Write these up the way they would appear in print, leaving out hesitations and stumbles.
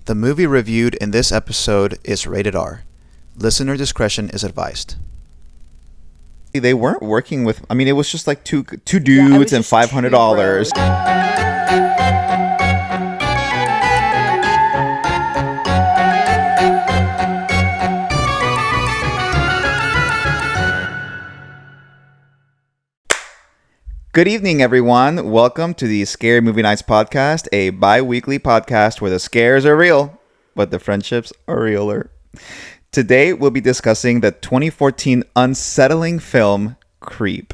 The movie reviewed in this episode is rated R. Listener discretion is advised. They weren't working with, I mean, it was just like two dudes and $500. Good evening, everyone. Welcome to the Scary Movie Nights podcast, a bi-weekly podcast where the scares are real, but the friendships are realer. Today, we'll be discussing the 2014 unsettling film, Creep.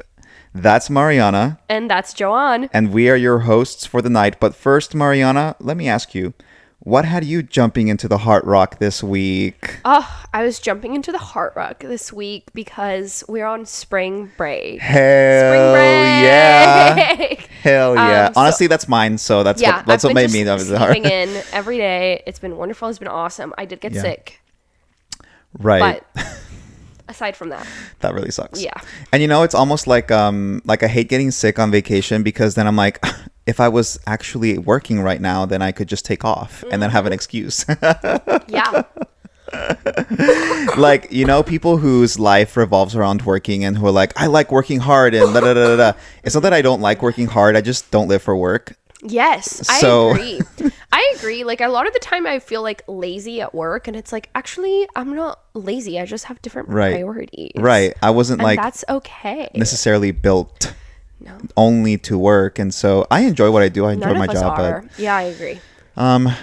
That's Mariana. And that's Joanne. And we are your hosts for the night. But first, Mariana, let me ask you, what had you jumping into the Hard Rock this week? Oh, I was jumping into the Hard Rock this week because we're on spring break. Hell yeah. Hell yeah. Honestly, that's mine. So that's what made me jump into the Hard Rock. In every day. It's been wonderful. It's been awesome. I did get sick. Right. But aside from that, that really sucks. Yeah. And you know, it's almost like I hate getting sick on vacation because then I'm like, if I was actually working right now, then I could just take off and then have an excuse. Yeah. Like, you know, people whose life revolves around working and who are like, I like working hard and da da da da. It's not that I don't like working hard. I just don't live for work. Yes, I agree. Like, a lot of the time I feel like lazy at work, and it's like, actually, I'm not lazy. I just have different priorities. Right. I wasn't and that's okay. necessarily built only to work. And so I enjoy what I do. I enjoy my job. But, yeah, I agree.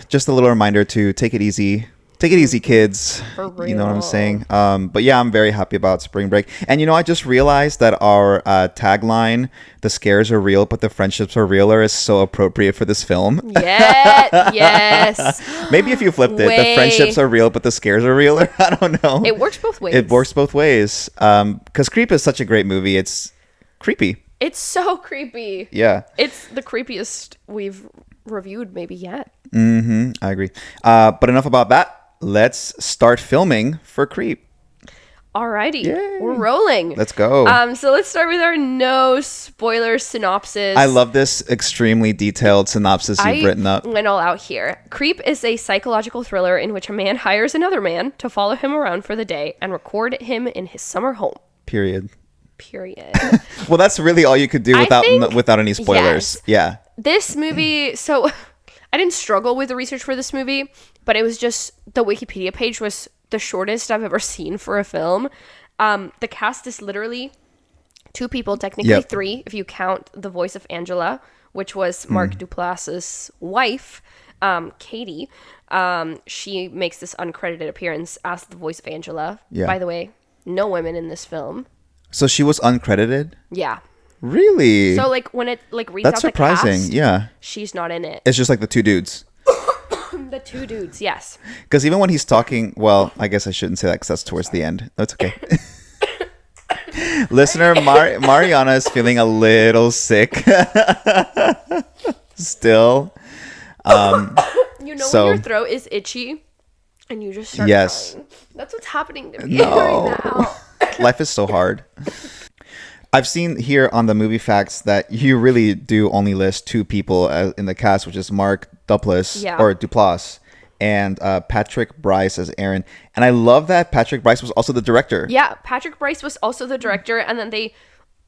Just a little reminder to take it easy. Take it easy, kids. For real. You know what I'm saying? But yeah, I'm very happy about spring break. And you know, I just realized that our tagline, "The scares are real, but the friendships are realer," is so appropriate for this film. Yes. Maybe if you flipped it, the friendships are real, but the scares are realer. I don't know. It works both ways. It works both ways. Because Creep is such a great movie. It's creepy. It's so creepy. Yeah. It's the creepiest we've reviewed maybe yet. I agree. But enough about that. Let's start filming for Creep. Alrighty. Yay. We're rolling. Let's go. So let's start with our no spoiler synopsis. I love this extremely detailed synopsis you've written up. I went all out here. Creep is a psychological thriller in which a man hires another man to follow him around for the day and record him in his summer home. Period. Well, that's really all you could do without any spoilers. Yes. Yeah. This movie, so I didn't struggle with the research for this movie, but it was just the Wikipedia page was the shortest I've ever seen for a film. The cast is literally two people, technically three, if you count the voice of Angela, which was Mark Duplass's wife, Katie. She makes this uncredited appearance as the voice of Angela. Yeah. By the way, no women in this film. So she was uncredited? Yeah. Really? So like when it like reads That's out surprising. the cast, yeah. She's not in it. It's just like the two dudes. The two dudes, yes. Because even when he's talking, well, I guess I shouldn't say that because that's towards the end. That's okay. Listener, Mariana is feeling a little sick. Still. You know when your throat is itchy and you just start crying? That's what's happening to me right now. Life is so hard. I've seen here on the movie facts that you really do only list two people in the cast, which is Mark Duplass and Patrick Bryce as Aaron. And I love that Patrick Bryce was also the director. Yeah, Patrick Bryce was also the director. And then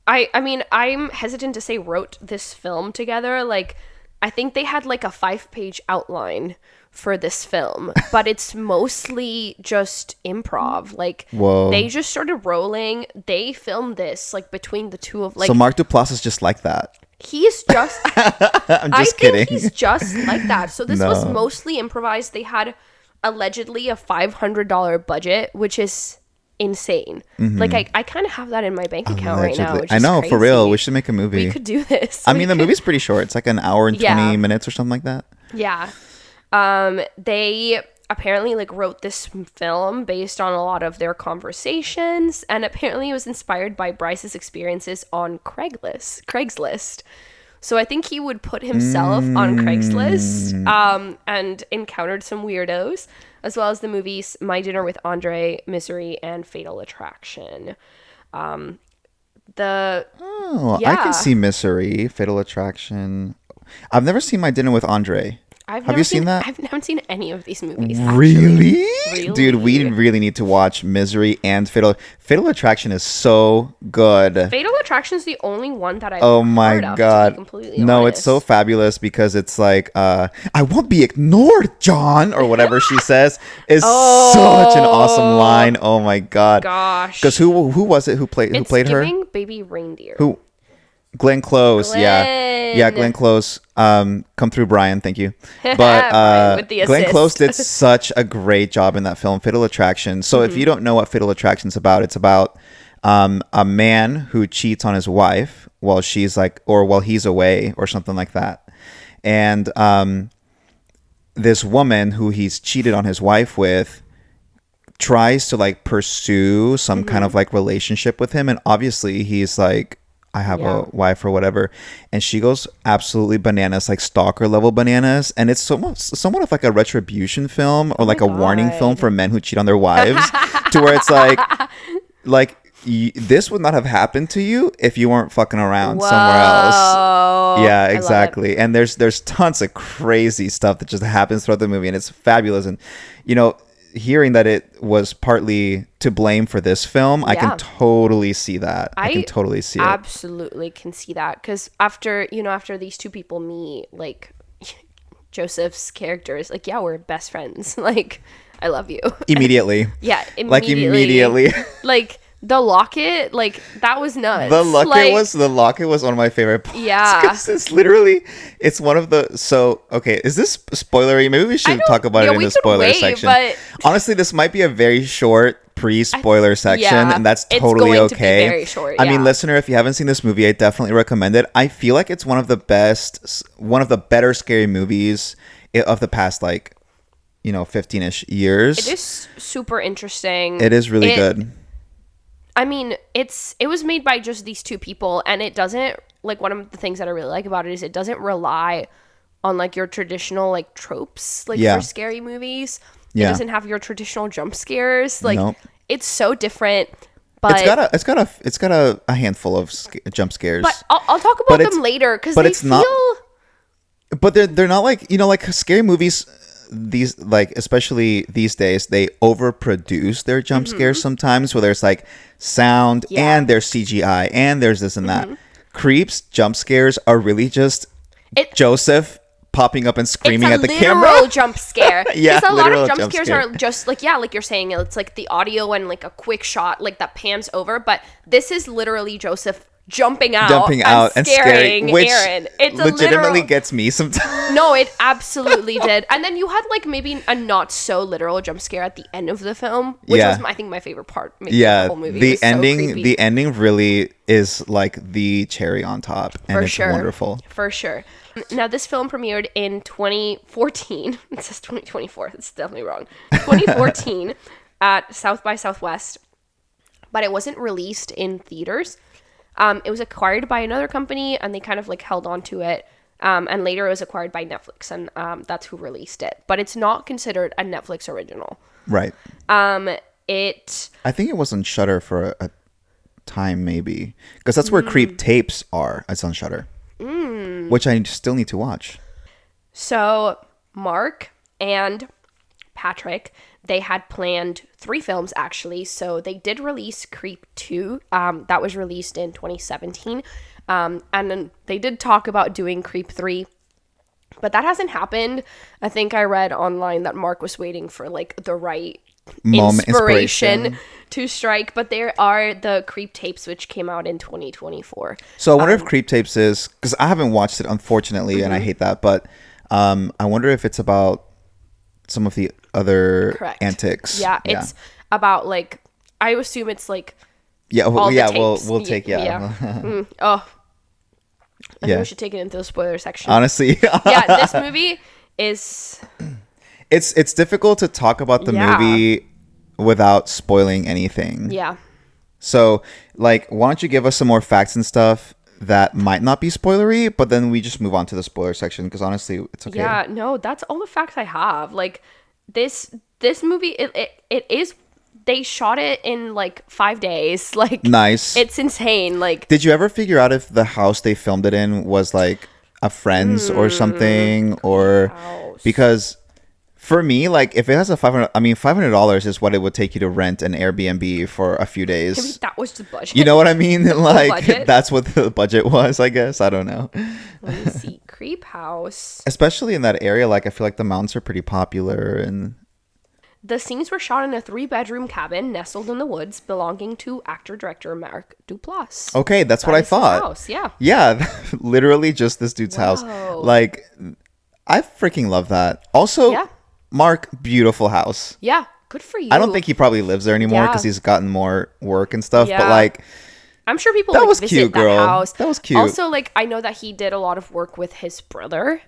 I mean, I'm hesitant to say wrote this film together. Like, I think they had like a 5-page outline for this film, but it's mostly just improv. Like, they just started rolling. They filmed this like between the two of like. So Mark Duplass is just like that. He's just. I'm just kidding. I think he's just like that. So this was mostly improvised. They had allegedly a $500 budget, which is insane. Like I kind of have that in my bank account right now. Which I know, is for real. We should make a movie. We could do this. I mean, the movie's pretty short. It's like an hour and 20 minutes or something like that. Yeah. They apparently like wrote this film based on a lot of their conversations, and apparently it was inspired by Bryce's experiences on Craigslist. So I think he would put himself on Craigslist and encountered some weirdos, as well as the movies My Dinner with Andre, Misery, and Fatal Attraction. I can see Misery, Fatal Attraction. I've never seen My Dinner with Andre. Have you seen that? I haven't seen any of these movies. Really? Really? Dude, we really need to watch Misery and Fatal Attraction is so good. Fatal Attraction is the only one that I've Oh my heard of, god. to be completely No, honest. it's so fabulous because it's like I won't be ignored, John, or whatever she says is such an awesome line. Oh my god. Gosh. Because who was it who played her? It's giving Baby Reindeer. Who? Glenn Close. Yeah, Glenn Close. Come through, Brian. Thank you. But Brian with the Glenn assist. Close did such a great job in that film, Fatal Attraction. So if you don't know what Fatal Attraction's about, it's about a man who cheats on his wife while she's like, or while he's away, or something like that. And this woman who he's cheated on his wife with tries to like pursue some kind of like relationship with him, and obviously he's like, I have a wife or whatever, and she goes absolutely bananas, like stalker level bananas, and it's somewhat of like a retribution film or like a warning film for men who cheat on their wives, to where it's like this would not have happened to you if you weren't fucking around somewhere else. Yeah, exactly. And there's tons of crazy stuff that just happens throughout the movie, and it's fabulous. And you know, hearing that it was partly to blame for this film, I can totally see that. I can totally see it. Absolutely can see that, because after these two people meet, like Joseph's character is like, yeah, we're best friends. Like, I love you. Immediately. Yeah, immediately. Like immediately. Like the locket, like that was nuts. The locket was one of my favorite parts. Yeah, because it's one of the. So okay, is this spoilery? Maybe we should talk about it in the spoiler section. But honestly, this might be a very short pre-spoiler section, and that's totally okay. To be very short. I mean, listener, if you haven't seen this movie, I definitely recommend it. I feel like it's one of the better scary movies of the past, like, 15-ish years. It is super interesting. It is really good. I mean, it was made by just these two people, and it doesn't, like, one of the things that I really like about it is it doesn't rely on, like, your traditional, like, tropes, like, for scary movies. It doesn't have your traditional jump scares. Like, it's so different. But it's got a handful of jump scares. But I'll talk about them later, because they feel. But they're not like, like scary movies. These, like, especially these days, they overproduce their jump scares sometimes, where there's like sound and there's CGI and there's this and that. Creep's jump scares are really just Joseph popping up and screaming at the camera. It's a literal jump scare. Yeah, because a lot of jump scares are just like, like you're saying, it's like the audio and like a quick shot like that pans over, but this is literally Joseph jumping out and scaring which Aaron. It's legitimately gets me sometimes. No, it absolutely did. And then you had like maybe a not so literal jump scare at the end of the film, which was I think my favorite part. Maybe of the whole movie. The ending really is like the cherry on top, and it's wonderful. For sure. Now, this film premiered in 2014. It says 2024. It's definitely wrong. 2014 at South by Southwest, but it wasn't released in theaters. It was acquired by another company, and they kind of like held on to it. And later it was acquired by Netflix, and that's who released it. But it's not considered a Netflix original. Right. I think it was on Shudder for a time, maybe, because that's where Creep tapes are. It's on Shudder, which I still need to watch. So Mark and Patrick, they had planned 3 films, actually. So they did release Creep 2. That was released in 2017. And then they did talk about doing Creep 3. But that hasn't happened. I think I read online that Mark was waiting for like the right inspiration to strike. But there are the Creep tapes, which came out in 2024. So I wonder if Creep tapes is, because I haven't watched it, unfortunately, and I hate that. But I wonder if it's about some of the other antics. Yeah, it's about like, I assume it's like we'll take I think we should take it into the spoiler section. Honestly, this movie is it's difficult to talk about the movie without spoiling anything. Yeah. So, like, why don't you give us some more facts and stuff that might not be spoilery, but then we just move on to the spoiler section, because honestly, it's okay. Yeah, no, that's all the facts I have. Like, this movie, it is, they shot it in like 5 days. Like, nice. It's insane. Like, did you ever figure out if the house they filmed it in was like a friend's or something, or house. because for me, like if it has a $500 is what it would take you to rent an Airbnb for a few Maybe days. that was the budget. You know what I mean? Like budget? that's what the budget was, I guess. I don't know. Let me see. Creep house. Especially in that area, like I feel like the mountains are pretty popular, and The scenes were shot in a 3-bedroom cabin nestled in the woods belonging to actor-director Mark Duplass. okay, that's what That I is his thought. house, yeah. Yeah, literally just this dude's house. Whoa. Like I freaking love that. Also, Yeah. Mark, beautiful house. Yeah, good for you. I don't think he probably lives there anymore Yeah. because he's gotten more work and stuff. But Yeah. like, I'm sure people That like was visit cute, that girl. house. That was cute. Also, like I know that he did a lot of work with his brother,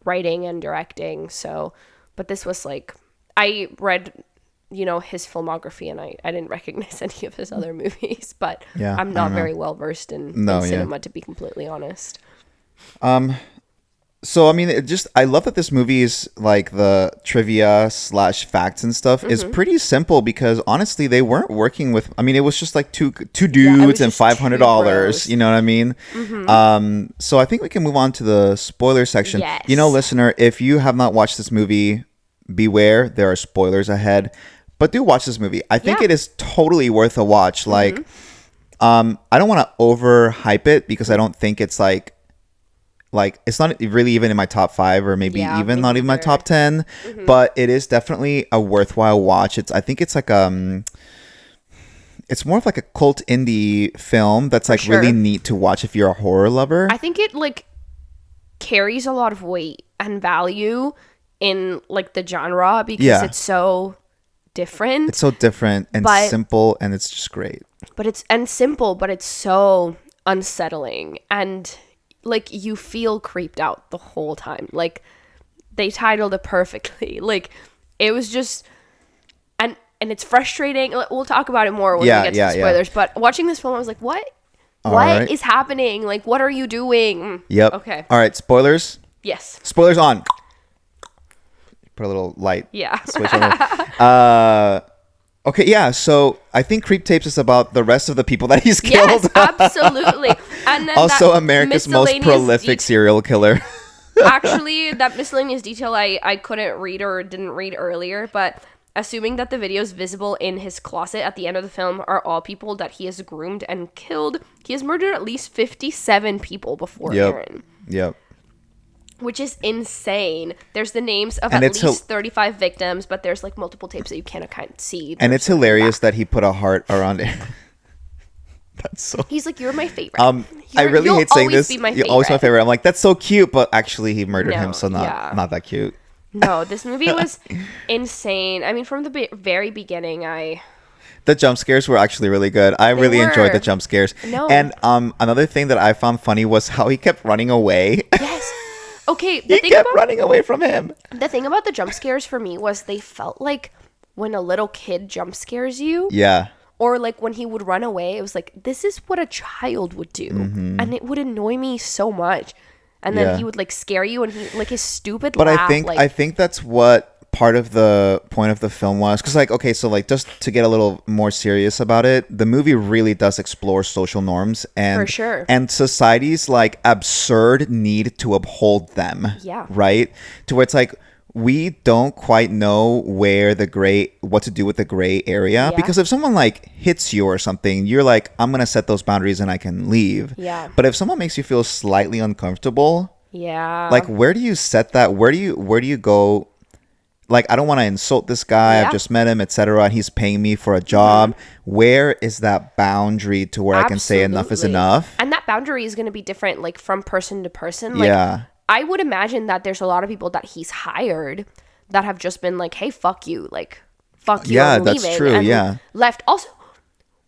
writing and directing. So, but this was like I read, his filmography, and I didn't recognize any of his other movies. But Yeah, I I'm not don't know. very well versed in No, yeah. cinema, to be completely honest. so I mean, I love that this movie is like the trivia / facts and stuff is Mm-hmm. pretty simple because honestly, they weren't working with. I mean, it was just like two was dudes and just two $500. bros. You know what I mean? So I think we can move on to the spoiler section. Yes. Listener, if you have not watched this movie, beware, there are spoilers ahead. But do watch this movie. I think Yeah. it is totally worth a watch. Like, I don't want to overhype it because I don't think it's like it's not really even in my top 5 or maybe Yeah, even me not even my neither. top 10, but it is definitely a worthwhile watch. I think it's like it's more of like a cult indie film that's like really sure. neat to watch if you're a horror lover. I think it like carries a lot of weight and value in like the genre because Yeah. it's so different. It's so different and But- simple, and it's just great. But it's simple, but it's so unsettling, and like you feel creeped out the whole time. Like they titled it perfectly. Like it was just and it's frustrating. We'll talk about it more when Yeah, we get to yeah, the yeah. spoilers. But watching this film, I was like, what right. is happening? Like, what are you doing? Yep. Okay. All right. Spoilers. Yes. Spoilers on. Put a little light. Yeah. Switch on there. Okay, yeah. So I think Creep Tapes is about the rest of the people that he's killed. Yes, absolutely. And then Also, that America's most miscellaneous prolific serial killer. Actually, that miscellaneous detail I couldn't read or didn't read earlier, but assuming that the videos visible in his closet at the end of the film are all people that he has groomed and killed, he has murdered at least 57 people before Aaron. Yep. Which is insane. There's the names of And at it's least 35 victims, but there's like multiple tapes that you can't kind of see. And it's hilarious that he put a heart around it. That's so. He's like, you're my favorite. I really You'll hate saying always this. be my You're always my favorite. I'm like, that's so cute, but actually, he murdered No, him, so yeah. not that cute. No, this movie was insane. I mean, from the very beginning, The jump scares were actually really good. I really enjoyed the were. jump scares. No. And another thing that I found funny was how he kept running away. yes. Okay, He kept running away from him. the thing about the jump scares for me was they felt like when a little kid jump scares you, Yeah. or like when he would run away, it was like, this is what a child would do. And it would annoy me so much. And then Yeah. he would like scare you, and he like his stupid But laugh. I think that's what part of the point of the film was, because like, okay, so like just to get a little more serious about it, the movie really does explore social norms and For sure. and society's like absurd need to uphold them. Yeah. Right? To where it's like we don't quite know what to do with the gray area, Yeah. because if someone like hits you or something, you're like, I'm gonna set those boundaries and I can leave. Yeah. But if someone makes you feel slightly uncomfortable, yeah. like where do you set that? Where do you go? Like, I don't want to insult this guy. Yeah. I've just met him, etc. And he's paying me for a job. Where is that boundary to where I can say enough is Absolutely. enough? And that boundary is going to be different, like from person to person. Like, Yeah. I would imagine that there's a lot of people that he's hired that have just been like, hey, fuck you. Like, fuck you. Yeah, I'm that's leaving, true, and yeah. left. Also,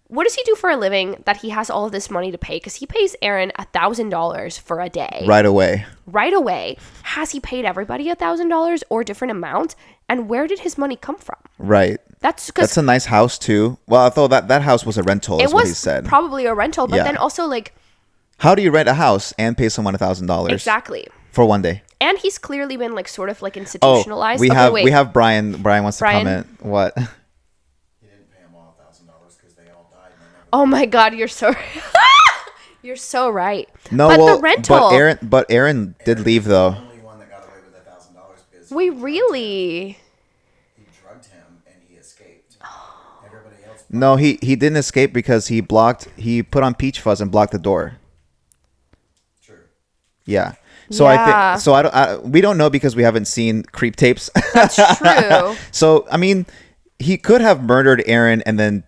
what does he do for a living that he has all of this money to pay? Because he pays Aaron $1,000 for a day. Right away. Right away. Has he paid everybody $1,000 or different amount? And where did his money come from? Right. That's because That's a nice house too. Well, I thought that house was a rental. it Is what he was said. probably a rental, but Yeah. then also like, How do you rent a house and pay someone $1,000 exactly. for one day? And he's clearly been like sort of like Oh, institutionalized. we Okay, have wait. we have Brian. Brian wants to Brian? comment. What? He didn't pay them all $1,000 because they all died. And they never Oh my god, you're so You're so right. No, but well, the rental. but Aaron did leave though. Only one that got away with $1,000 because We really. he drugged him and he escaped. Everybody else. No, he didn't escape because he put on Peachfuzz and blocked the door. True. Yeah. So Yeah. I think so. We don't know because we haven't seen creep tapes. That's true. So I mean, he could have murdered Aaron and then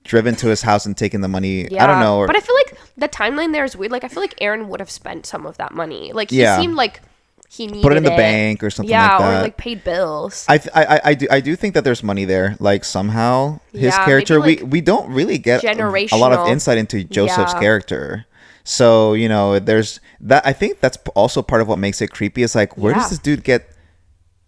driven to his house and taken the money. Yeah. I don't know. But I feel like the timeline there is weird. Like I feel like Aaron would have spent some of that money. Like he Yeah. seemed like he needed Put it in the bank or something Yeah, like that. or like paid bills. I do think that there's money there. Like somehow his Yeah, character, maybe, like, we don't really get a lot of generational. insight into Joseph's Yeah. character. So, you know, there's that. I think that's also part of what makes it creepy. Is like, where Yeah. does this dude get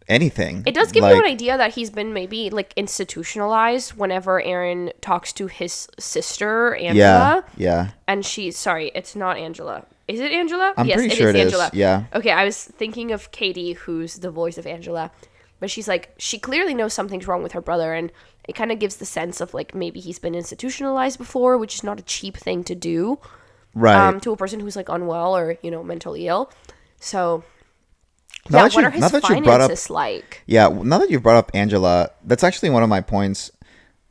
anything? It does give like, you an idea that he's been maybe like institutionalized whenever Aaron talks to his sister Angela. Yeah. And she's sorry, it's not Angela. Is it Angela? I'm yes, pretty sure it is. Angela. Yeah. Okay, I was thinking of Katie, who's the voice of Angela. But she's like, she clearly knows something's wrong with her brother, and it kind of gives the sense of like maybe he's been institutionalized before, which is not a cheap thing to do. Right. To a person who's like unwell or, you know, mentally ill. So Now yeah, that what you- are his now that you brought up- finances like? Yeah, now that you've brought up Angela, that's actually one of my points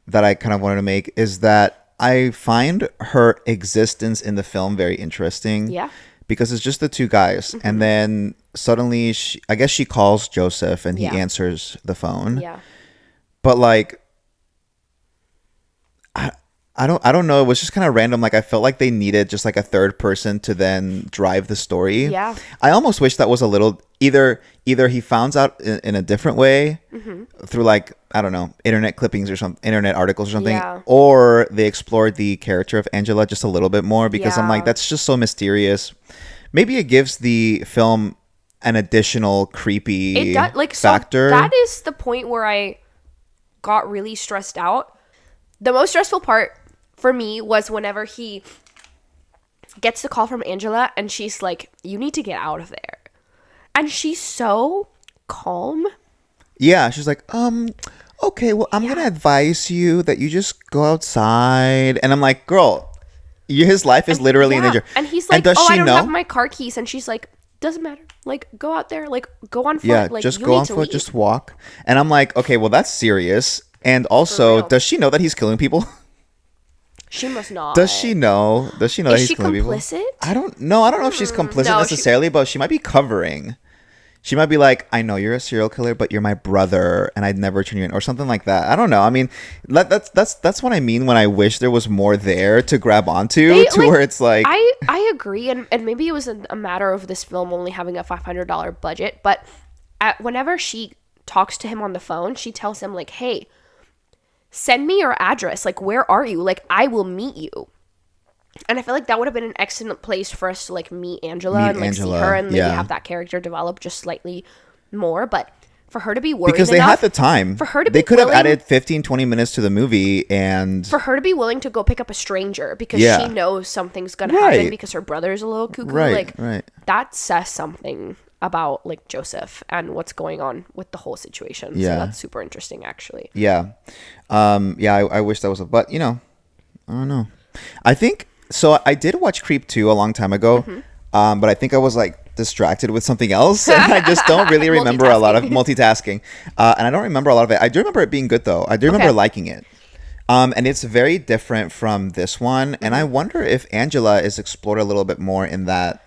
that I kind of wanted to make is that I find her existence in the film very interesting. Yeah. Because it's just the two guys. And then suddenly, I guess she calls Joseph and he Yeah. answers the phone. Yeah. But like, I don't know. It was just kind of random. Like I felt like they needed just like a third person to then drive the story. Yeah. I almost wish that was a little either he found out in a different way through like I don't know internet clippings or some internet articles or something, Yeah. or they explored the character of Angela just a little bit more because I'm Yeah. like that's just so mysterious. Maybe it gives the film an additional creepy It does like factor. So that is the point where I got really stressed out. The most stressful part for me was whenever he gets the call from Angela and she's like, "You need to get out of there," and she's so calm. Yeah, she's like, okay, well, I'm gonna advise you that you just go outside. And I'm like, girl, his life is literally in Yeah. danger. And he's like, does "Oh, she I don't know? have my car keys," and she's like, "Doesn't matter. Like, go out there. Like, go on foot. Yeah, like, just you go need on to foot, leave." just walk. And I'm like, okay, well, that's serious. And also, real. does she know that he's killing people? She must not. Does she know? Does she know Is that he's she killing complicit? people? I don't know. I don't know if she's complicit No, necessarily, but she might be covering. She might be like, I know you're a serial killer, but you're my brother, and I'd never turn you in, or something like that. I don't know. I mean, that's what I mean when I wish there was more there to grab onto, where it's like, I agree, and maybe it was a matter of this film only having a $500 budget, but whenever she talks to him on the phone, she tells him like, "Hey, send me your address. Like, where are you? Like, I will meet you." And I feel like that would have been an excellent place for us to like meet Angela and like Angela, see her and maybe yeah. have that character develop just slightly more. But for her to be worried because they enough, had the time. for her to they be could have willing- added 15, 20 minutes to the movie, and for her to be willing to go pick up a stranger because Yeah. she knows something's gonna Right. happen because her brother's a little cuckoo. Right, Like right. that says something about like Joseph and what's going on with the whole situation. Yeah. So that's super interesting actually. yeah, I wish that was but you know, I don't know. I think so. I did watch Creep 2 a long time ago, Mm-hmm. but I think I was like distracted with something else, and I just don't really remember a lot of multitasking, and I don't remember a lot of it. I do remember it being good though. I do remember Okay. liking it. And it's very different from this one, and Mm-hmm. I wonder if Angela is explored a little bit more in that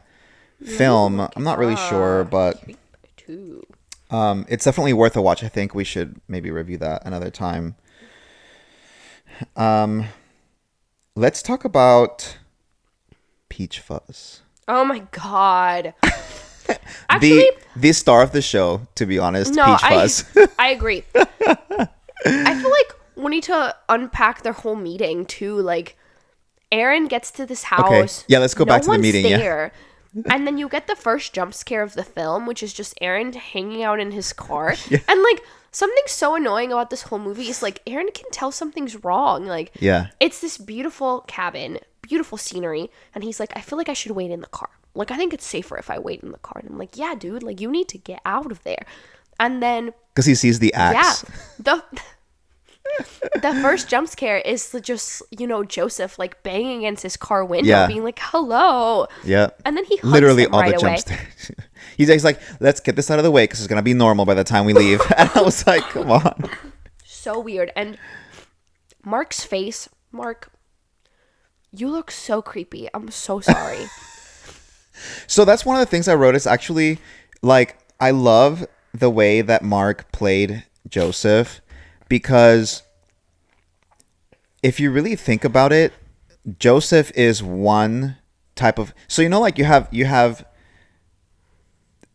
film. I'm not really sure, but Two. it's definitely worth a watch. I think we should maybe review that another time. Let's talk about Peachfuzz. Oh my god. Actually, The star of the show, to be honest, no, Peachfuzz. I agree. I feel like we need to unpack their whole meeting too. Like, Aaron gets to this house. Yeah, let's go back to the one's meeting, yeah. there. And then you get the first jump scare of the film, which is just Aaron hanging out in his car. And like something so annoying about this whole movie is like Aaron can tell something's wrong. Like, Yeah. it's this beautiful cabin, beautiful scenery, and he's like, I feel like I should wait in the car. Like, I think it's safer if I wait in the car. And I'm like, yeah, dude, like you need to get out of there. And then Because he sees the axe. yeah, The first jump scare is just, Joseph like banging against his car window, being like, "Hello." Yeah. And then he hugs literally him all right the away. jump scares. He's like, let's get this out of the way because it's gonna be normal by the time we leave. And I was like, come on. So weird. And Mark's face, Mark, you look so creepy. I'm so sorry. So that's one of the things I wrote is actually, like, I love the way that Mark played Joseph, because if you really think about it, Joseph is one type of, so like you have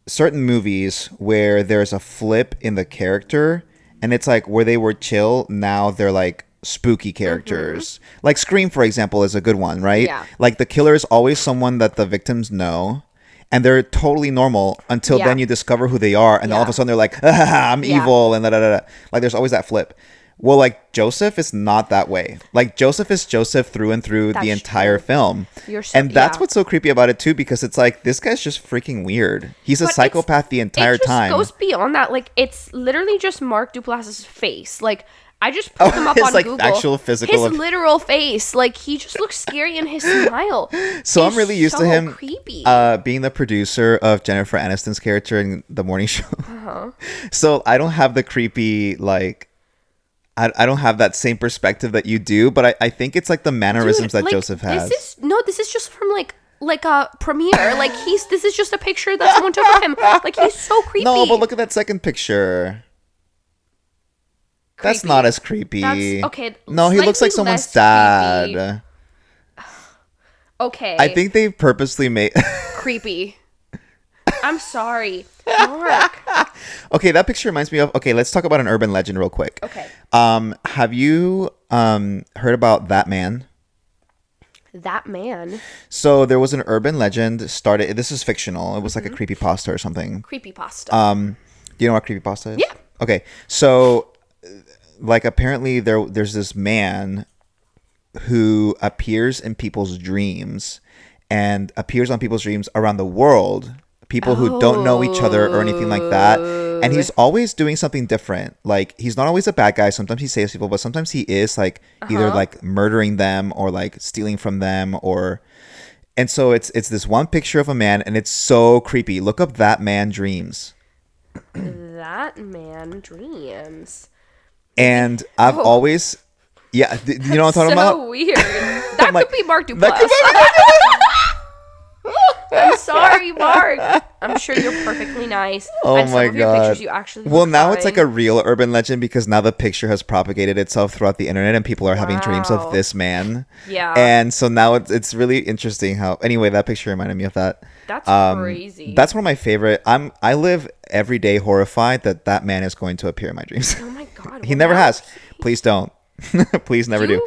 certain movies where there's a flip in the character, and it's like where they were chill, now they're like spooky characters. Like Scream, for example, is a good one, right? Yeah. Like the killer is always someone that the victims know, and they're totally normal until then you discover who they are, and all of a sudden they're like, I'm evil, and da-da-da-da. Like there's always that flip. Well, like Joseph is not that way. Like Joseph is Joseph through and through the entire film. That's what's so creepy about it too, because it's like this guy's just freaking weird. He's a psychopath the entire time. It goes beyond that. Like it's literally just Mark Duplass's face. Like I just put him up on like Google. Actual physical his literal face. Like he just looks scary in his smile. So I'm really used to him creepy. Being the producer of Jennifer Aniston's character in the morning show. So I don't have the creepy, like, I don't have that same perspective that you do, but I think it's like the mannerisms that Joseph has. This is just from like a premiere. Like this is just a picture that someone took of him. Like he's so creepy. No, but look at that second picture. That's not as creepy. Okay. No, he looks like someone's dad. Okay. I think they purposely made creepy. I'm sorry, Mark. Okay, that picture reminds me of. Okay, let's talk about an urban legend real quick. Okay. Have you heard about that man? That man. So there was an urban legend started. This is fictional. It was like a creepypasta or something. Creepypasta. Do you know what creepypasta is? Yeah. Okay, so like apparently there's this man who appears in people's dreams and appears on people's dreams around the world. People who don't know each other or anything like that. And he's always doing something different. Like, he's not always a bad guy. Sometimes he saves people, but sometimes he is like either like murdering them or like stealing from them and so it's this one picture of a man, and it's so creepy. Look up That Man Dreams. That Man Dreams. And I've always, you know what I'm talking about? So weird. That could be Mark Duplass. I'm sorry, Mark. I'm sure you're perfectly nice. Oh and my some of your god! pictures you actually Well, now it's like a real urban legend because now the picture has propagated itself throughout the internet, and people are having dreams of this man. Yeah. And so now it's really interesting how. Anyway, that picture reminded me of that. That's crazy. That's one of my favorite. I live every day horrified that man is going to appear in my dreams. Oh my god. He never has. Please don't. Please never do.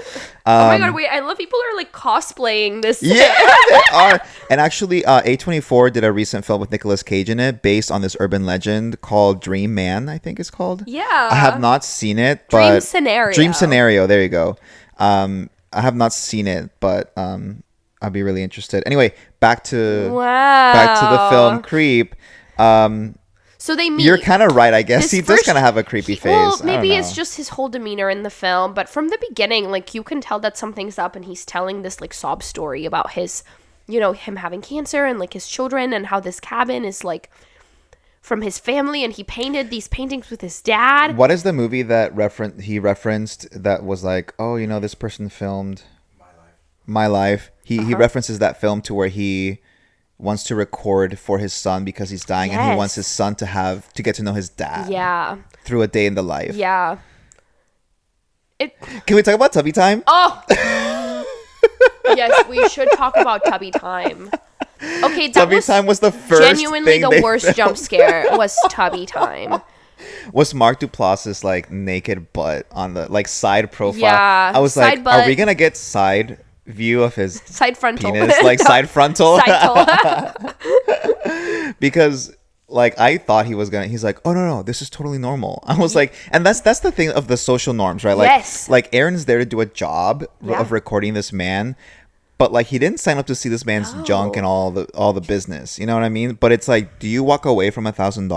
Oh my god, wait, I love people are like cosplaying this. Yeah, they are. And actually, A24 did a recent film with Nicolas Cage in it based on this urban legend called Dream Man, I think it's called. Yeah. I have not seen it, but Dream Scenario, there you go. I have not seen it, but I'd be really interested. Anyway, back to the film Creep. So they meet. You're kind of right, I guess. He does kind of have a creepy face. Well, maybe it's just his whole demeanor in the film, but from the beginning, like you can tell that something's up, and he's telling this like sob story about his, him having cancer and like his children and how this cabin is like from his family, and he painted these paintings with his dad. What is the movie that he referenced that was like, oh, this person filmed My Life? He references that film to where he wants to record for his son because he's dying, and he wants his son to get to know his dad. Yeah. Through a day in the life. Yeah. Can we talk about Tubby Time? Oh. Yes, we should talk about Tubby Time. Okay, Tubby Time was the first genuinely the worst filmed. jump scare was Tubby Time. Was Mark Duplass's like naked butt on the like side profile? Yeah, I was side like, butt. are we gonna get side view of his side frontal penis, like side frontal? Side Because like I thought he's like, oh no, this is totally normal. I was like, and that's the thing of the social norms, right? Like, like Aaron's there to do a job of recording this man, but like he didn't sign up to see this man's junk and all the business. You know what I mean? But it's like, do you walk away from $1,000?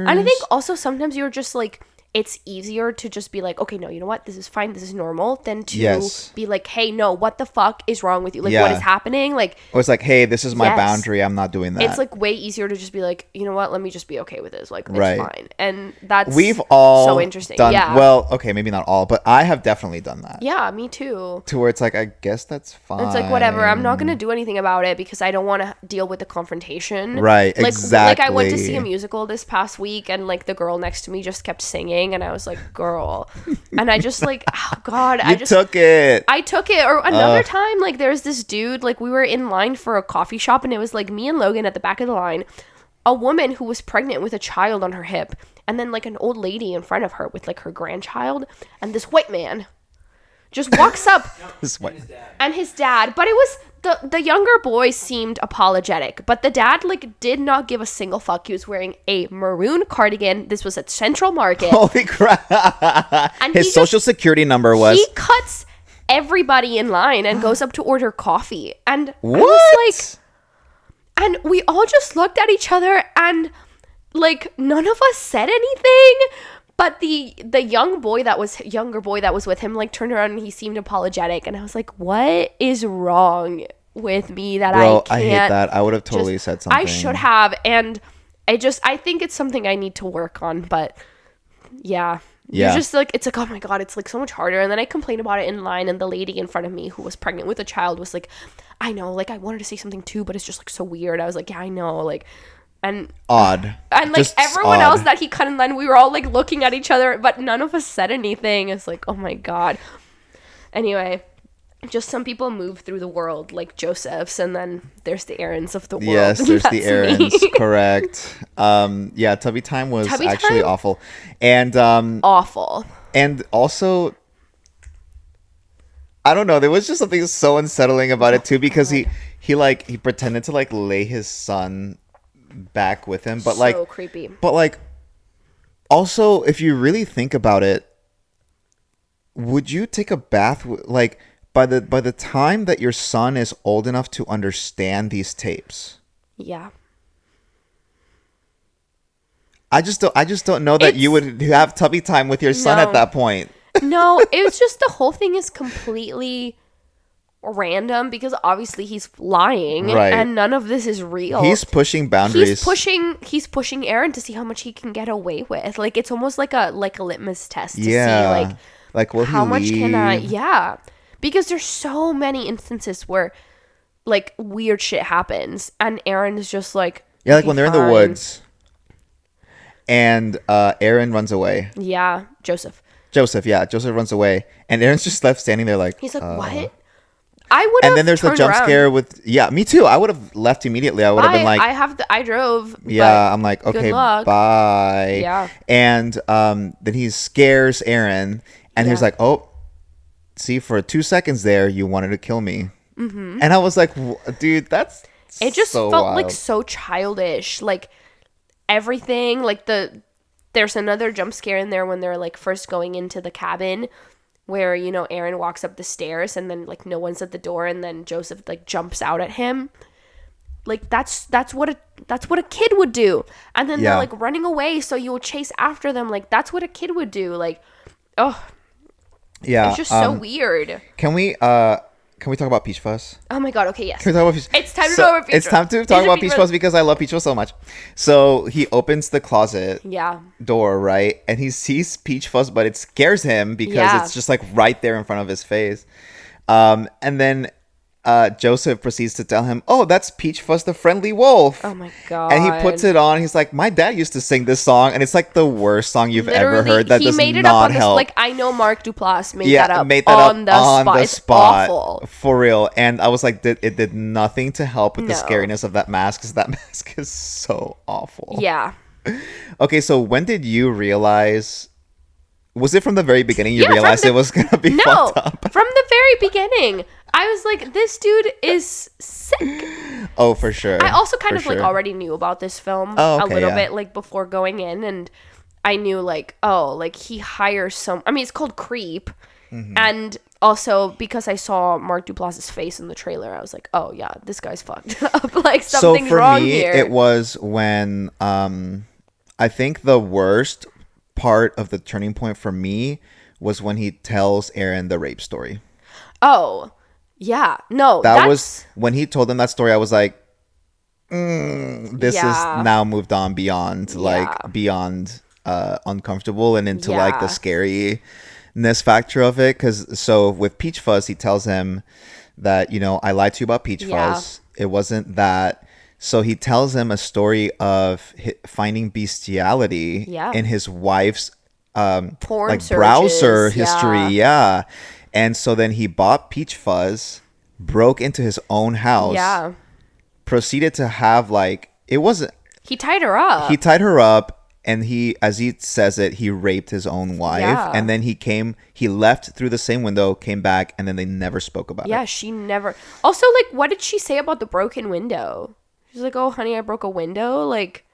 And I think also sometimes you're just like, it's easier to just be like, okay, no, you know what? This is fine. This is normal. Than to Yes. be like, hey, no, what the fuck is wrong with you? Like, Yeah. what is happening? Like, Or it's like, hey, this is my Yes. boundary. I'm not doing that. it's like way easier to just be like, you know what? Let me just be okay with this. Like, it's Right. fine. And that's We've all so interesting. done. Yeah. Well, okay, maybe not all, but I have definitely done that. Yeah, me too. To where it's like, I guess that's fine. It's like, whatever. I'm not going to do anything about it because I don't want to deal with the confrontation. Right, Like I went to exactly. see a musical this past week and like the girl next to me just kept singing and I was like, girl. And I just like, oh God. You took it. I took it. Or another time, like there's this dude, like we were in line for a coffee shop and it was like me and Logan at the back of the line, a woman who was pregnant with a child on her hip, and then like an old lady in front of her with like her grandchild, and this white man just walks up This way. and his dad, but it was the younger boy seemed apologetic, but the dad like did not give a single fuck. He was wearing a maroon cardigan. This was at Central Market. Holy crap. And His he social security number was. He cuts everybody in line and goes up to order coffee. And What? I was like, and we all just looked at each other and like none of us said anything. But the younger boy that was with him like turned around and he seemed apologetic, and I was like, what is wrong with me that Bro, I I hate can't that. I would have totally just- said something. I should have, and I think it's something I need to work on, but yeah. Yeah. You're just like, it's like, oh my God, it's like so much harder. And then I complained about it in line, and the lady in front of me who was pregnant with a child was like, I know, like I wanted to say something too, but it's just like so weird. I was like, yeah, I know, like, and Odd. like Just everyone odd. else that he cut in line, we were all like looking at each other, but none of us said anything. It's like, oh my God. Anyway, just some people move through the world like Joseph's, and then there's the Aarons of the world. Yes, there's the That's errands. me. Correct. Yeah, Tubby Time was Tubby actually Time? awful. And Awful. and also I don't know, there was just something so unsettling about it too, because he pretended to like lay his son back with him, but So creepy. but like also, if you really think about it, would you take a bath like by the time that your son is old enough to understand these tapes? Yeah. I just don't know that you would have Tubby Time with your son No. at that point. No, it was just the whole thing is completely random because obviously he's lying, Right. and none of this is real. He's pushing boundaries. He's pushing Aaron to see how much he can get away with. Like it's almost like a litmus test to Yeah. see like will how he much can I leave? yeah. Because there's so many instances where like weird shit happens and Aaron is just like Yeah, like "Okay, when they're in the fine." woods and Aaron runs away. Yeah, Joseph Joseph runs away and Aaron's just left standing there like He's like, "What?" I would have and then there's the jump scare with me too. I would have left immediately. I would have been like I drove. yeah, I'm like, good okay, luck. bye. Yeah. And then he scares Aaron and he's Yeah. like, oh, see, for 2 seconds there, you wanted to kill me. Mm-hmm. And I was like, dude, that's It just so felt wild. like so childish. Like everything, like there's another jump scare in there when they're like first going into the cabin where, you know, Aaron walks up the stairs and then like no one's at the door and then Joseph like jumps out at him. Like that's what a kid would do. And then Yeah. they're like running away, so you'll chase after them. Like that's what a kid would do. Like, oh, yeah. it's just so weird. Can we talk about Peachfuzz? Oh my God. Okay. Yes. Can we talk about Peach? It's time to talk about Peachfuzz. It's time to These talk are about Peachfuzz. Peachfuzz because I love Peachfuzz so much. So he opens the closet Yeah. door, right? And he sees Peachfuzz, but it scares him because Yeah. it's just like right there in front of his face. And then Joseph proceeds to tell him, "Oh, that's Peachfuzz the friendly wolf." Oh my God. And he puts it on. He's like, "My dad used to sing this song, and it's like the worst song you've ever Literally, heard. That he does made it not up on help." This, like I know Mark Duplass made Yeah, that up made that on up the spot. It's awful. for real. And I was like, it did nothing to help with the No. scariness of that mask, because that mask is so awful. Yeah. Okay, so when did you realize? Was it from the very beginning you Yeah, from realized the- it was gonna be No, fucked up? from the very beginning, I was like, this dude is sick. Oh, for sure. I also kind For of like sure. already knew about this film Oh, a okay, little yeah. bit like before going in, and I knew like, oh, like he hires some. I mean, it's called Creep, Mm-hmm. and also because I saw Mark Duplass's face in the trailer, I was like, oh yeah, this guy's fucked up. Like something's so for wrong me, here. it was when I think the worst part of the turning point for me was when he tells Aaron the rape story. Oh, yeah. No, That was when he told him that story. I was like, this is now moved on beyond beyond uncomfortable and into like the scariness factor of it. Because so with Peachfuzz, he tells him that, you know, I lied to you about Peachfuzz. It wasn't that. So he tells him a story of finding bestiality in his wife's porn like searches. Browser history. And so then he bought Peachfuzz, broke into his own house, proceeded to have like, it wasn't, he tied her up, and he, as he says it, he raped his own wife. And then he left through the same window, came back, and then they never spoke about it. She never. Also, like, what did she say about the broken window? She's like, oh, honey, I broke a window. Like,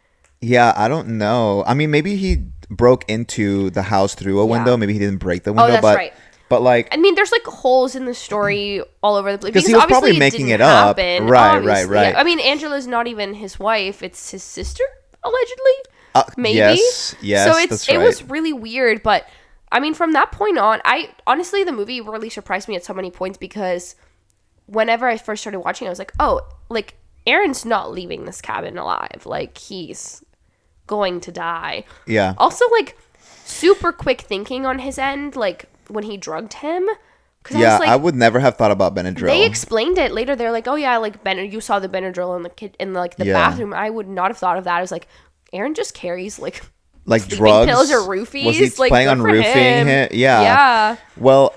yeah, I don't know. I mean, maybe he broke into the house through a window. Maybe he didn't break the window. Oh, that's right. But like, I mean, there's like holes in the story all over the place. Because he was probably making it up. Right. Yeah. I mean, Angela's not even his wife; it's his sister, allegedly. Maybe. Yes. So it was really weird. But I mean, from that point on, honestly, the movie really surprised me at so many points because whenever I first started watching, I was like, oh, like Aaron's not leaving this cabin alive. Like he's going to die. Yeah. Also, like super quick thinking on his end, like when he drugged him. Yeah, I would never have thought about Benadryl. They explained it later. They're like, oh yeah, like you saw the Benadryl in the bathroom. I would not have thought of that. I was like, Aaron just carries like drugs, pills or roofies. Was he like, planning on roofing him? Yeah. Well,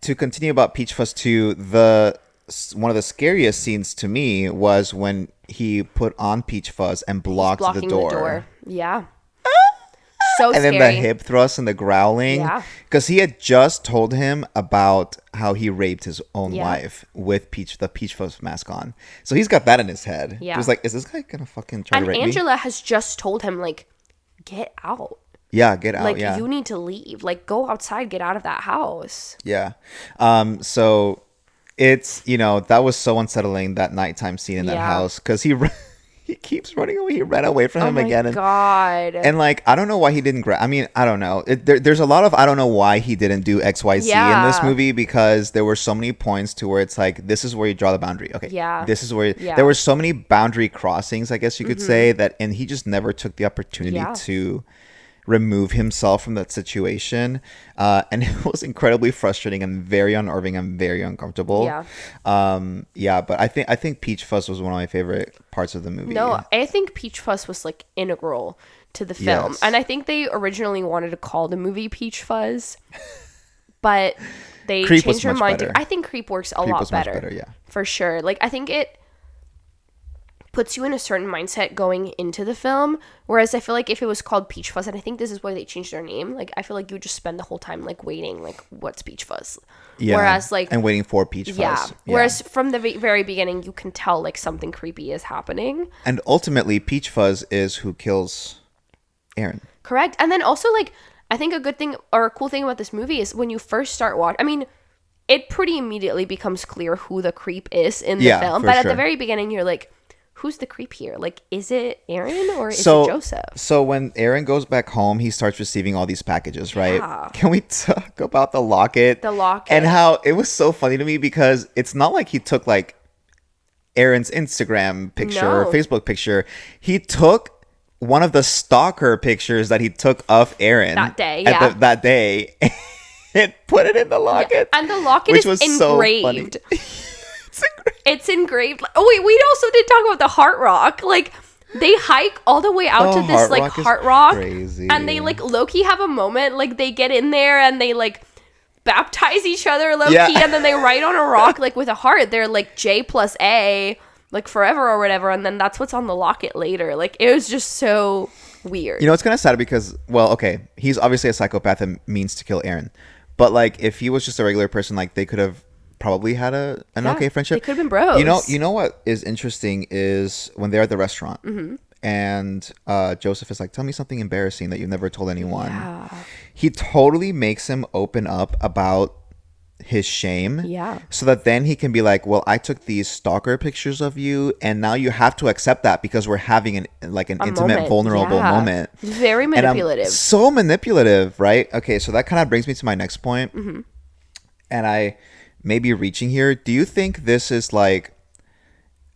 to continue about Peachfuzz 2, one of the scariest scenes to me was when he put on Peachfuzz and blocked the door. Yeah. So and scary. then the hip thrust and the growling. Yeah. Because he had just told him about how he raped his own wife with the Peachfuzz mask on. So he's got that in his head. Yeah. He was like, is this guy gonna fucking try to rape me? And Angela has just told him, like, get out. Yeah, get out. Like, you need to leave. Like, go outside, get out of that house. Yeah. So it's, you know, that was so unsettling, that nighttime scene in that house. Because he keeps running away. He ran away from him again. Oh my God. And like, I don't know why he didn't grab. I mean, I don't know. There's a lot of I don't know why he didn't do XYZ in this movie, because there were so many points to where it's like, this is where you draw the boundary. Okay. Yeah. This is where there were so many boundary crossings, I guess you could say, that, and he just never took the opportunity to remove himself from that situation, and it was incredibly frustrating and very unnerving and very uncomfortable. But I think Peachfuzz was one of my favorite parts of the movie. No, I think Peachfuzz was like integral to the film, and I think they originally wanted to call the movie Peachfuzz, but they changed their mind. I think Creep works a lot better, for sure. Like, I think it puts you in a certain mindset going into the film, whereas I feel like if it was called Peachfuzz, and I think this is why they changed their name, like I feel like you just spend the whole time like waiting, like what's Peachfuzz, whereas like, and waiting for Peachfuzz, whereas from the very beginning you can tell like something creepy is happening, and ultimately Peachfuzz is who kills Aaron. Correct. And then also, like, I think a good thing or a cool thing about this movie is when you first start watching, I mean, it pretty immediately becomes clear who the creep is in the film, but at the very beginning you're like, who's the creep here? Like, is it Aaron or is it Joseph? So when Aaron goes back home, he starts receiving all these packages, right? Yeah. Can we talk about the locket? The locket. And how it was so funny to me, because it's not like he took like Aaron's Instagram picture or Facebook picture. He took one of the stalker pictures that he took of Aaron that day, that day, and put it in the locket. Yeah. And the locket is engraved. So it's engraved. Oh wait, we also did talk about the Heart Rock. Like, they hike all the way out to this like Heart Rock, and they like low-key have a moment. Like, they get in there and they like baptize each other low-key, and then they write on a rock like with a heart. They're like J+A, like forever or whatever, and then that's what's on the locket later. Like, it was just so weird. You know, it's kind of sad because, well, okay, he's obviously a psychopath and means to kill Aaron, but like if he was just a regular person, like they could have probably had an okay friendship. They could have been bros. You know what is interesting is when they're at the restaurant, and Joseph is like, tell me something embarrassing that you've never told anyone. He totally makes him open up about his shame. Yeah. So that then he can be like, well, I took these stalker pictures of you, and now you have to accept that because we're having an intimate, moment. vulnerable Yeah. moment. Very manipulative. So manipulative, right? Okay, so that kind of brings me to my next point. Mm-hmm. And I may be reaching here. Do you think this is like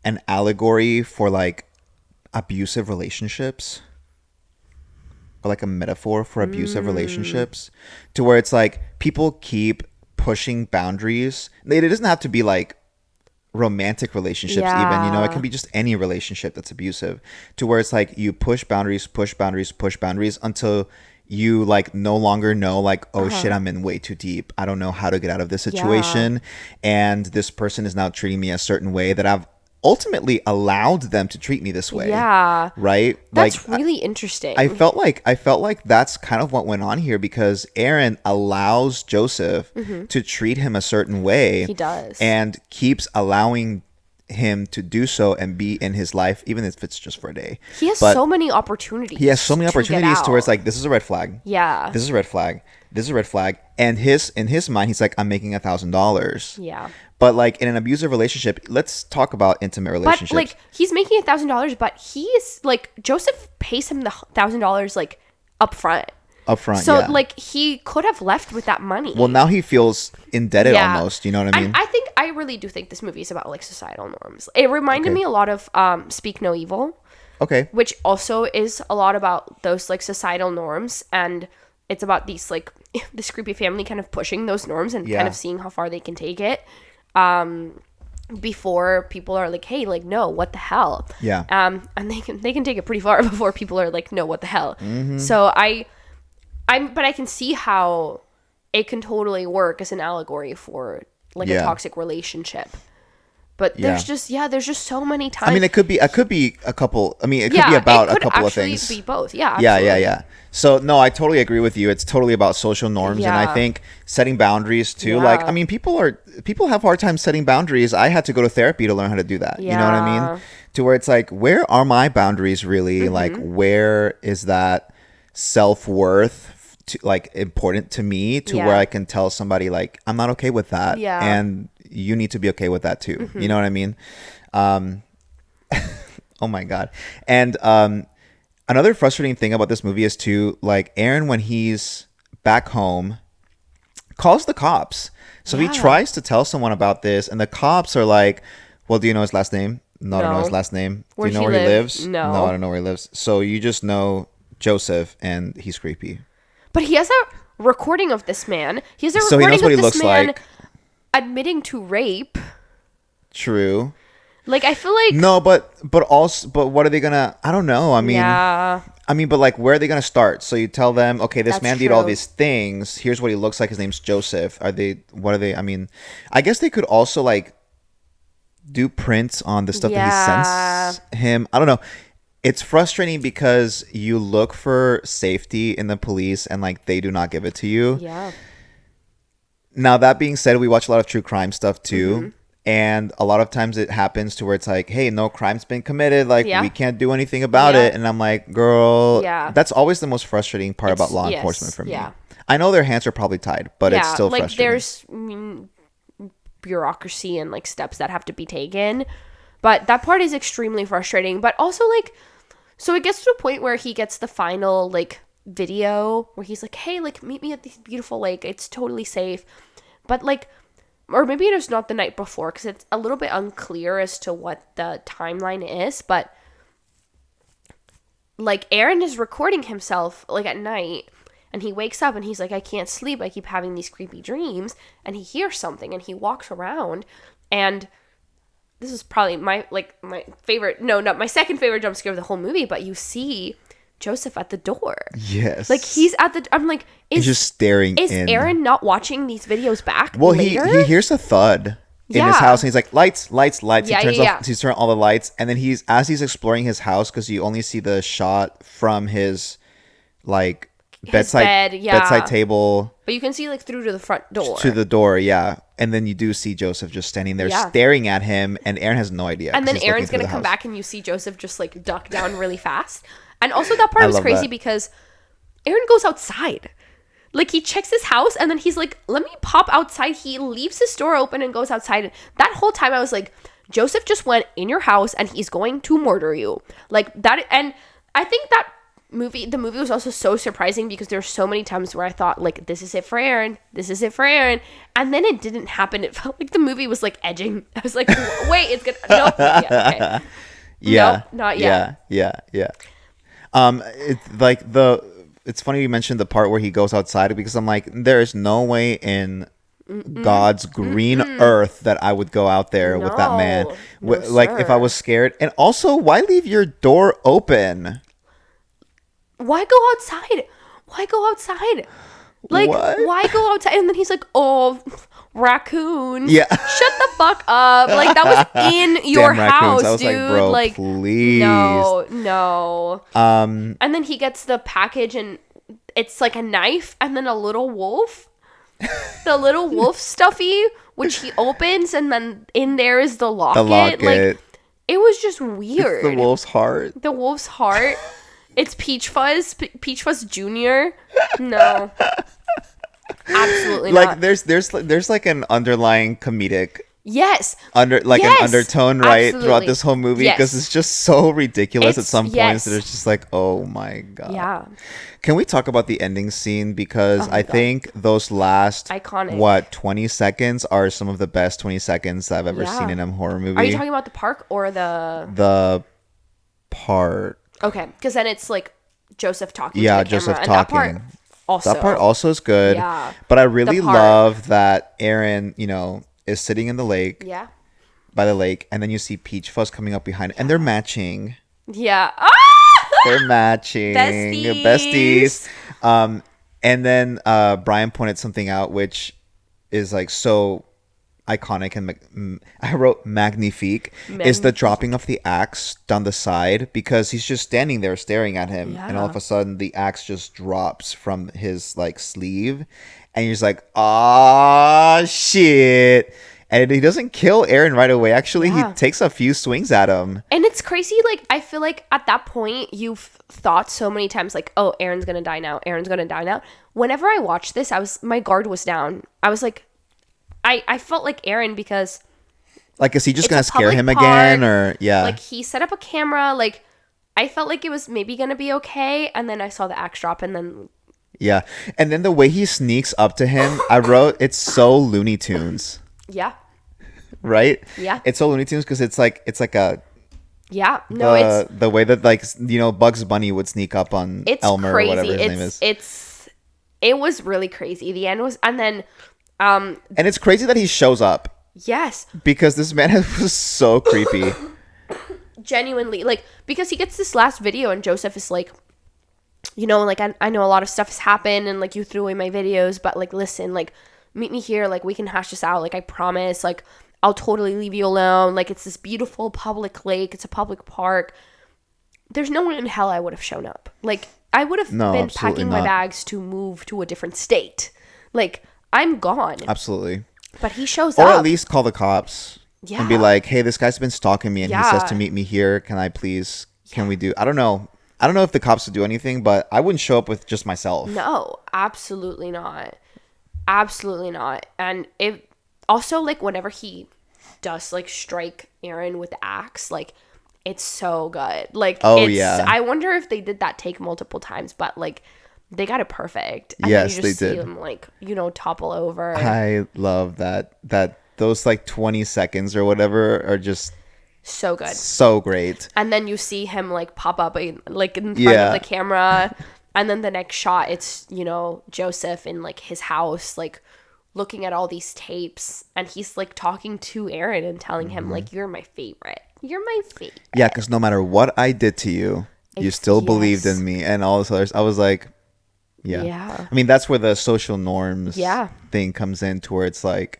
an allegory for like abusive relationships? Or like a metaphor for abusive relationships? To where it's like people keep pushing boundaries. It doesn't have to be like romantic relationships even, you know, it can be just any relationship that's abusive, to where it's like you push boundaries until you like no longer know like, oh shit, I'm in way too deep, I don't know how to get out of this situation, and this person is now treating me a certain way that I've ultimately allowed them to treat me this way. Yeah. Right? That's like, really interesting. I felt like that's kind of what went on here, because Aaron allows Joseph to treat him a certain way. He does. And keeps allowing him to do so and be in his life, even if it's just for a day. He has so many opportunities. He has so many opportunities to where it's out. like, this is a red flag. Yeah. This is a red flag. This is a red flag. And in his mind, he's like, I'm making $1,000. Yeah. But like in an abusive relationship, let's talk about intimate relationships. But like he's making $1,000, but he's like, Joseph pays him the $1,000 like up front. So yeah. like he could have left with that money. Well, now he feels indebted almost. You know what I mean? And I really do think this movie is about like societal norms. It reminded me a lot of Speak No Evil. Okay. Which also is a lot about those like societal norms, and it's about these like this creepy family kind of pushing those norms and kind of seeing how far they can take it. Before people are like, hey, like, no, what the hell? Yeah. And they can take it pretty far before people are like, no, what the hell? Mm-hmm. So but I can see how it can totally work as an allegory for like a toxic relationship. But there's just so many times. I mean, it could be a couple. I mean, it could be about a couple of things. It could actually be both. Yeah. Yeah. So no, I totally agree with you. It's totally about social norms, and I think setting boundaries too. Yeah. Like, I mean, people have hard time setting boundaries. I had to go to therapy to learn how to do that. Yeah. You know what I mean? To where it's like, where are my boundaries really? Like, where is that self-worth like important to me, to where I can tell somebody like, I'm not okay with that, and you need to be okay with that too. You know what I mean? Oh my god. And another frustrating thing about this movie is too, like, Aaron, when he's back home, calls the cops. So he tries to tell someone about this, and the cops are like, well, do you know his last name? No, I don't know his last name. Do you know where he lives? No, I don't know where he lives. So you just know Joseph, and he's creepy. But he has a recording of this man. He has a So he knows recording what of he this looks man like. admitting to rape. True. Like, I feel like No, but what are they gonna? I don't know. I mean, but like, where are they gonna start? So you tell them, okay, this That's man did all true. these things. Here's what he looks like. His name's Joseph. What are they? I mean, I guess they could also like do prints on the stuff that he sends him. I don't know. It's frustrating because you look for safety in the police, and like they do not give it to you. Yeah. Now, that being said, we watch a lot of true crime stuff too. And a lot of times it happens to where it's like, hey, no crime's been committed. Like, we can't do anything about it. And I'm like, girl, that's always the most frustrating part about law enforcement for me. I know their hands are probably tied, but it's still like, frustrating. There's bureaucracy and like steps that have to be taken. But that part is extremely frustrating. But also, like, so it gets to a point where he gets the final like video where he's like, hey, like, meet me at this beautiful lake. It's totally safe. But like, or maybe it was not the night before, because it's a little bit unclear as to what the timeline is. But like, Aaron is recording himself like at night, and he wakes up and he's like, I can't sleep. I keep having these creepy dreams. And he hears something, and he walks around, and this is probably my favorite, no, not my second favorite jump scare of the whole movie, but you see Joseph at the door. Yes. Like, he's at the, I'm like, he's just staring is in. Aaron not watching these videos back Well, later? he hears a thud in his house, and he's like, lights. Yeah, He's turning all the lights, and then as he's exploring his house, because you only see the shot from his like bedside table, but you can see like through to the front door. To the door, yeah. And then you do see Joseph just standing there staring at him, and Aaron has no idea. And then Aaron's gonna come back, and you see Joseph just like duck down really fast. And also that part was crazy because Aaron goes outside. Like, he checks his house, and then he's like, let me pop outside. He leaves his door open and goes outside. And that whole time, I was like, Joseph just went in your house, and he's going to murder you. Like, that. And I think that the movie was also so surprising because there's so many times where I thought, like, this is it for Aaron. This is it for Aaron. And then it didn't happen. It felt like the movie was, like, edging. I was like, wait, it's gonna... Nope. Yeah, okay. Yeah. Nope, not yet. Yeah. It's like it's funny you mentioned the part where he goes outside because I'm like, there's no way in God's green earth that I would go out there with that man. Like, if I was scared. And also, why leave your door open? Why go outside? Like, What? why go outside? And then he's like, oh, raccoons. Yeah. Shut the fuck up. Like, that was in your Damn raccoons. house, I was dude. like, bro, like, please. No. And then he gets the package, and it's like a knife and then a little wolf. The little wolf stuffy, which he opens, and then in there is the locket. Like, it was just weird. It's the wolf's heart. The wolf's heart. It's Peachfuzz. Peachfuzz Jr. No. Absolutely Like, not. there's like an underlying comedic Yes. an undertone, right, Absolutely. throughout this whole movie, because it's just so ridiculous at some points yes. that it's just like, oh my god. Yeah. Can we talk about the ending scene? Because I God. think those last Iconic. 20 seconds are some of the best 20 seconds I've ever seen in a horror movie. Are you talking about the park or the part? Okay, because then it's like Joseph talking. Yeah, to the Joseph camera, talking. And that part also is good. Yeah. But I really The part. love that Aaron, is sitting in the lake. Yeah. By the lake, and then you see Peachfuzz coming up behind, and they're matching. Yeah. They're matching. Besties. And then Brian pointed something out, which is like so iconic, and I wrote magnifique. Is the dropping of the axe down the side, because he's just standing there staring at him, and all of a sudden the axe just drops from his like sleeve, and he's like, ah, shit. And he doesn't kill Aaron right away. Actually, he takes a few swings at him. And it's crazy. Like, I feel like at that point, you've thought so many times, like, oh, Aaron's going to die now. Aaron's going to die now. Whenever I watched this, my guard was down. I was like, I felt like Aaron, because... Like, is he just going to it's a scare public him park. again? Or, yeah. Like, he set up a camera. Like, I felt like it was maybe going to be okay. And then I saw the axe drop, and then... Yeah. And then the way he sneaks up to him, I wrote, it's so Looney Tunes. Yeah. Right? Yeah. It's so Looney Tunes because it's like a... Yeah. No, it's... The way that, like, Bugs Bunny would sneak up on Elmer crazy. or whatever his name is. It was really crazy. The end was... And then... And it's crazy that he shows up. Yes. Because this man was so creepy. Genuinely. Like, because he gets this last video and Joseph is like... like, I know a lot of stuff has happened and, like, you threw away my videos, but, like, listen, like, meet me here. Like, we can hash this out. Like, I promise. Like, I'll totally leave you alone. Like, it's this beautiful public lake. It's a public park. There's no one in hell I would have shown up. Like, I would have been packing my bags to move to a different state. Like, I'm gone. Absolutely. But he shows up. Or at least call the cops. Yeah. And be like, hey, this guy's been stalking me and he says to meet me here. Can we do... I don't know if the cops would do anything, but I wouldn't show up with just myself. No, absolutely not. Absolutely not. And it also, like, whenever he does, like, strike Aaron with the axe, like, it's so good. Like, I wonder if they did that take multiple times, but, like, they got it perfect. And yes, you just they see did. him, like, topple over. I love that those, like, 20 seconds or whatever are just so good. So great. And then you see him, like, pop up, like, in front of the camera. And then the next shot, it's, Joseph in, like, his house, like, looking at all these tapes. And he's, like, talking to Aaron and telling him, like, you're my favorite. You're my favorite. Yeah, because no matter what I did to you, you still believed in me. And all this others. I was like, yeah. I mean, that's where the social norms thing comes in, to where it's like,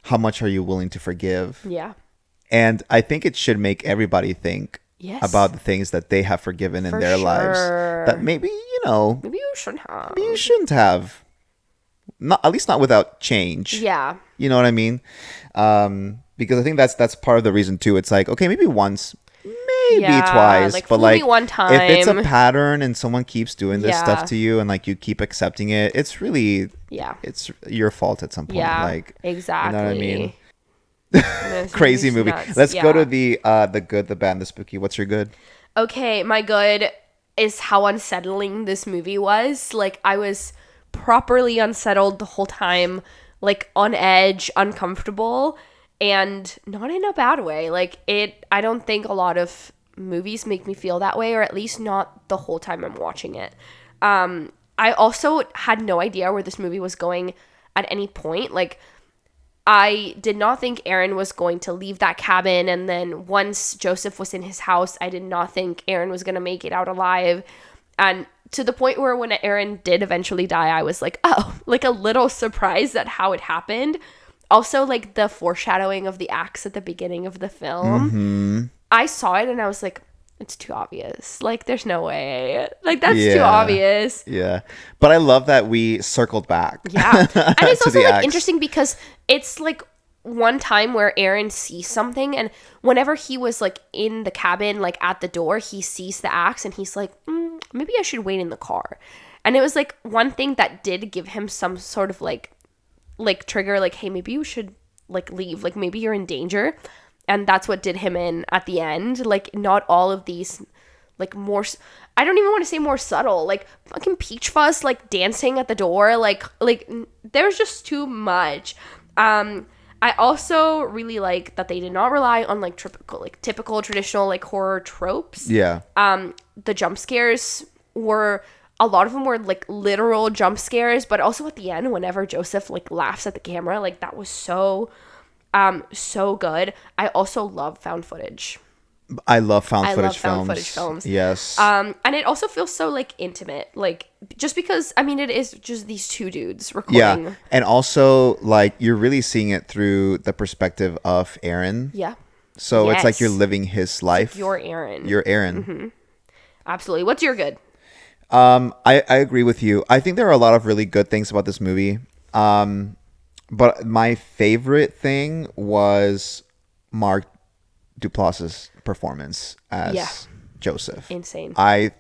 how much are you willing to forgive? Yeah. And I think it should make everybody think about the things that they have forgiven in their lives. That maybe, maybe you shouldn't have. Maybe you shouldn't have. Not, at least not without change. Yeah. You know what I mean? Because I think that's part of the reason too. It's like, okay, maybe once, maybe Yeah, twice, like, but fool me like one if it's a time. pattern and someone keeps doing this Yeah. stuff to you and like you keep accepting it, it's really Yeah. it's your fault at some point. Yeah. Like Exactly. you know what I mean? This Crazy movie's movie. nuts. Let's go Yeah. to the good, the bad, and the spooky. What's your good? Okay, my good is how unsettling this movie was. Like, I was properly unsettled the whole time, like, on edge, uncomfortable, and not in a bad way. Like, I don't think a lot of movies make me feel that way, or at least not the whole time I'm watching it. I also had no idea where this movie was going at any point. Like, I did not think Aaron was going to leave that cabin, and then once Joseph was in his house, I did not think Aaron was going to make it out alive. And to the point where when Aaron did eventually die, I was like, oh, like a little surprised at how it happened. Also, like the foreshadowing of the axe at the beginning of the film. I saw it and I was like, it's too obvious. Like, there's no way. Like, that's too Yeah. obvious. Yeah, but I love that we circled back. Yeah. And it's to also the like axe. interesting because it's like one time where Aaron sees something, and whenever he was like in the cabin, like at the door, he sees the axe and he's like, maybe I should wait in the car. And it was like one thing that did give him some sort of like trigger, like, hey, maybe you should like leave, like maybe you're in danger. And that's what did him in at the end. Like, not all of these like more, I don't even want to say more subtle, like fucking Peachfuzz like dancing at the door, like there's just too much. I also really like that they did not rely on like typical traditional like horror tropes. Yeah. The jump scares were, a lot of them were like literal jump scares, but also at the end whenever Joseph like laughs at the camera, like that was so good. I also love found footage. I love found I footage love found films. footage films. Yes. And it also feels so like intimate, like just because I mean it is just these two dudes recording. Yeah, and also like you're really seeing it through the perspective of Aaron. Yeah. So it's like Yes. you're living his life. You're Aaron. You're Aaron. Absolutely. What's your good? I agree with you. I think there are a lot of really good things about this movie. But my favorite thing was Mark Duplass's performance as Yeah. Joseph. Insane. I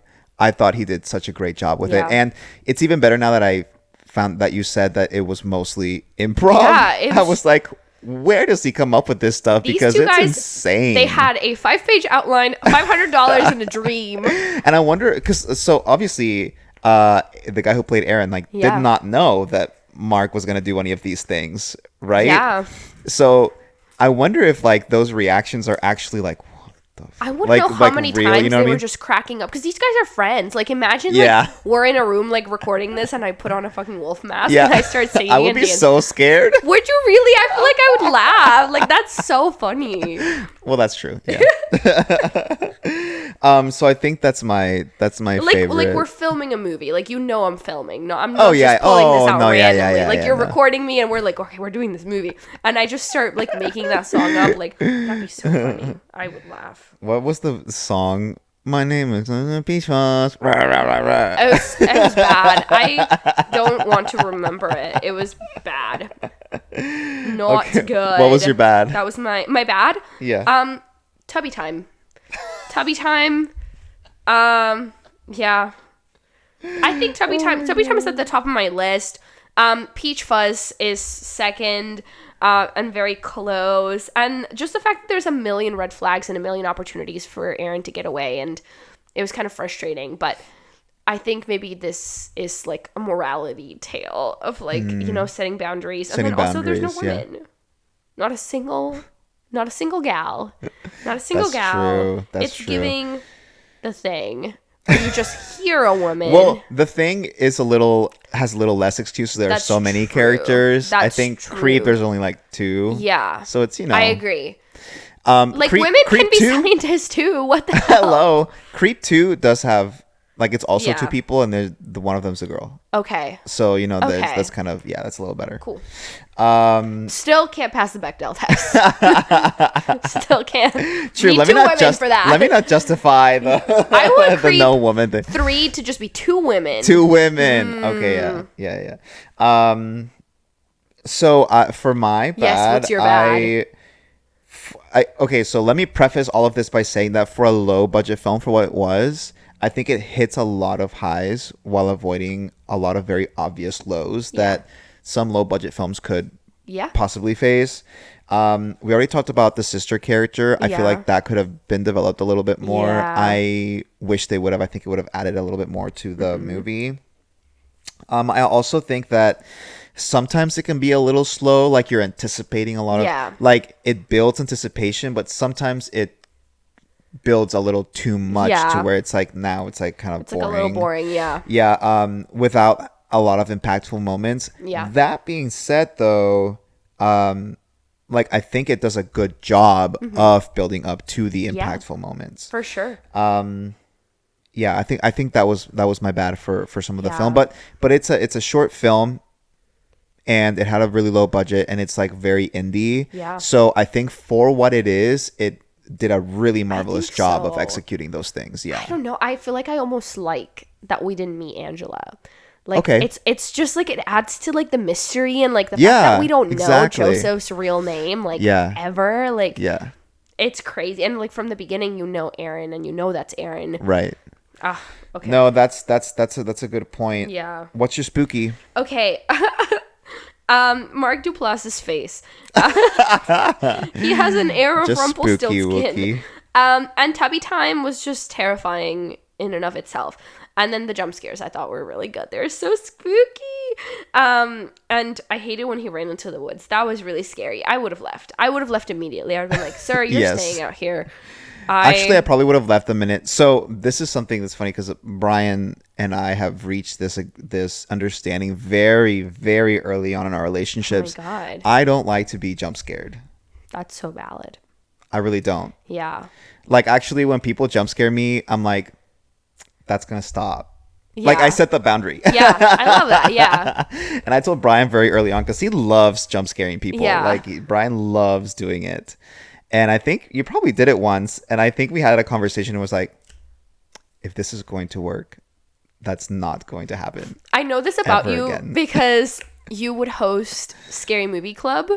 thought he did such a great job with Yeah. it, and it's even better now that I found that you said that it was mostly improv. Yeah, I was like, where does he come up with this stuff? These Because two it's guys, insane. They had a 5-page outline, $500 in a dream. And I wonder, because so obviously the guy who played Aaron Yeah. did not know that Mark was going to do any of these things, right? Yeah. So I wonder if like those reactions are actually like, what the I want to like, know how like many real, times you know they what I were mean? just cracking up, because these guys are friends. Like, imagine Yeah. like we're in a room like recording this, and I put on a fucking wolf mask Yeah. and I start singing. I would and be dancing. so scared. Would you really? I feel like I would laugh. Like, that's so funny. Well, that's true. Yeah. So I think that's my Like, favorite. like we're filming a movie. Like, you know, I'm filming. No, I'm Oh, not yeah. just pulling Oh, this out no, yeah, yeah, randomly. yeah, like, yeah, you're no. recording me, and we're like, okay, we're doing this movie, and I just start like making that song up. Like, that'd be so funny. I would laugh. What was the song? My name is Peachfuzz. Rah, rah, rah, rah. It was bad. I don't want to remember it. It was bad. Not Okay. good. What was your bad? That was my bad. Yeah. Tubby time. Tubby time. Yeah. I think Tubby time is at the top of my list. Peachfuzz is second, and very close. And just the fact that there's a million red flags and a million opportunities for Aaron to get away, and it was kind of frustrating. But I think maybe this is like a morality tale of like, you know, setting boundaries. And Setting then also there's no boundaries, women. Not a single gal. Not a single That's gal. true. That's it's true. giving The Thing. Where you just hear a woman. Well, The Thing has a little less excuses. There are That's so many true. characters. I That's think true. Creep, there's only like 2. Yeah. So it's, you know. I agree. Like, Creep, women Creep can be 2, scientists too. What the hell? Hello. Creep 2 does have, like, it's also Yeah. 2 people, and there's one of them's a girl. Okay. So, you know, Okay. that's kind of, yeah, that's a little better. Cool. Still can't pass the Bechdel test. Still can't. True. Need Let two me not women just for that. let me not justify the I want the Creep no woman thing. 3 to just be 2 women. 2 women. Okay, Mm. yeah. So for my bad, Yes, what's your bad? Okay, so let me preface all of this by saying that for a low budget film, for what it was, I think it hits a lot of highs while avoiding a lot of very obvious lows that some low budget films could possibly face. We already talked about the sister character. I feel like that could have been developed a little bit more. I wish they would have. I think it would have added a little bit more to the movie. I also think that sometimes it can be a little slow, like you're anticipating a lot of, like it builds anticipation, but sometimes it builds a little too much to where it's like now it's like kind of boring. Like a little boring, without a lot of impactful moments. That being said, though, like I think it does a good job of building up to the impactful moments for sure. I think that was my bad for some of the film, but it's a short film. And it had a really low budget, and it's like very indie. So I think for what it is, it did a really marvelous job of executing those things. I don't know. I feel like I almost like that we didn't meet Angela. Like it's just like it adds to like the mystery and like the fact that we don't know Joseph's real name ever. Like it's crazy. And like from the beginning, you know Aaron, and you know that's Aaron. Right. Okay. No, that's a good point. Yeah. What's your spooky? Okay. Mark Duplass's face. He has an air of Rumpelstiltskin. And Tubby Time was just terrifying in and of itself. And then the jump scares I thought were really good. They're so spooky. And I hated when he ran into the woods. That was really scary. I would have left. Immediately. I would have been like, sir, you're staying out here. Actually, I probably would have left the minute. So this is something that's funny because Brian and I have reached this understanding very, very early on in our relationships. Oh my God. I don't like to be jump scared. That's so valid. I really don't. Yeah. Like actually, when people jump scare me, I'm like, that's gonna stop. Yeah. Like I set the boundary. Yeah, I love that. Yeah. And I told Brian very early on because he loves jump scaring people. Yeah. Like Brian loves doing it. And I think you probably did it once. And I think we had a conversation and was like, if this is going to work, that's not going to happen. I know this about you because you would host Scary Movie Club.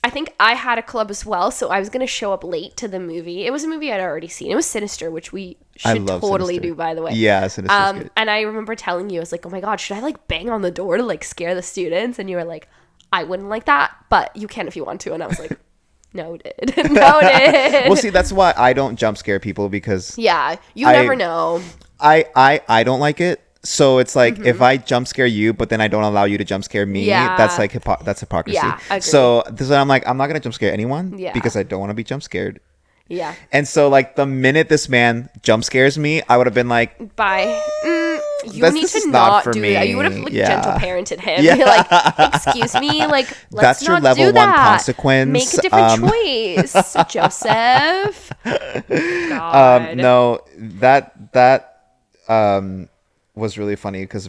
I think I had a club as well. So I was going to show up late to the movie. It was a movie I'd already seen. It was Sinister, which we should totally do, by the way. Yeah, Sinister's good. And I remember telling you, I was like, oh my God, should I like bang on the door to like scare the students? And you were like, I wouldn't like that, but you can if you want to. And I was like, Noted. Well, see, that's why I don't jump scare people because you never know. I don't like it. So it's like if I jump scare you, but then I don't allow you to jump scare me, that's like that's hypocrisy. Yeah, agree. So this is why I'm like, I'm not gonna jump scare anyone because I don't want to be jump scared. Yeah. And so like the minute this man jump scares me, I would have been like, bye. You need to not do that. You would have like gentle parented him. You're like, excuse me, like let's that's your not level do one that. consequence. Make a different choice, Joseph. God. No, that was really funny because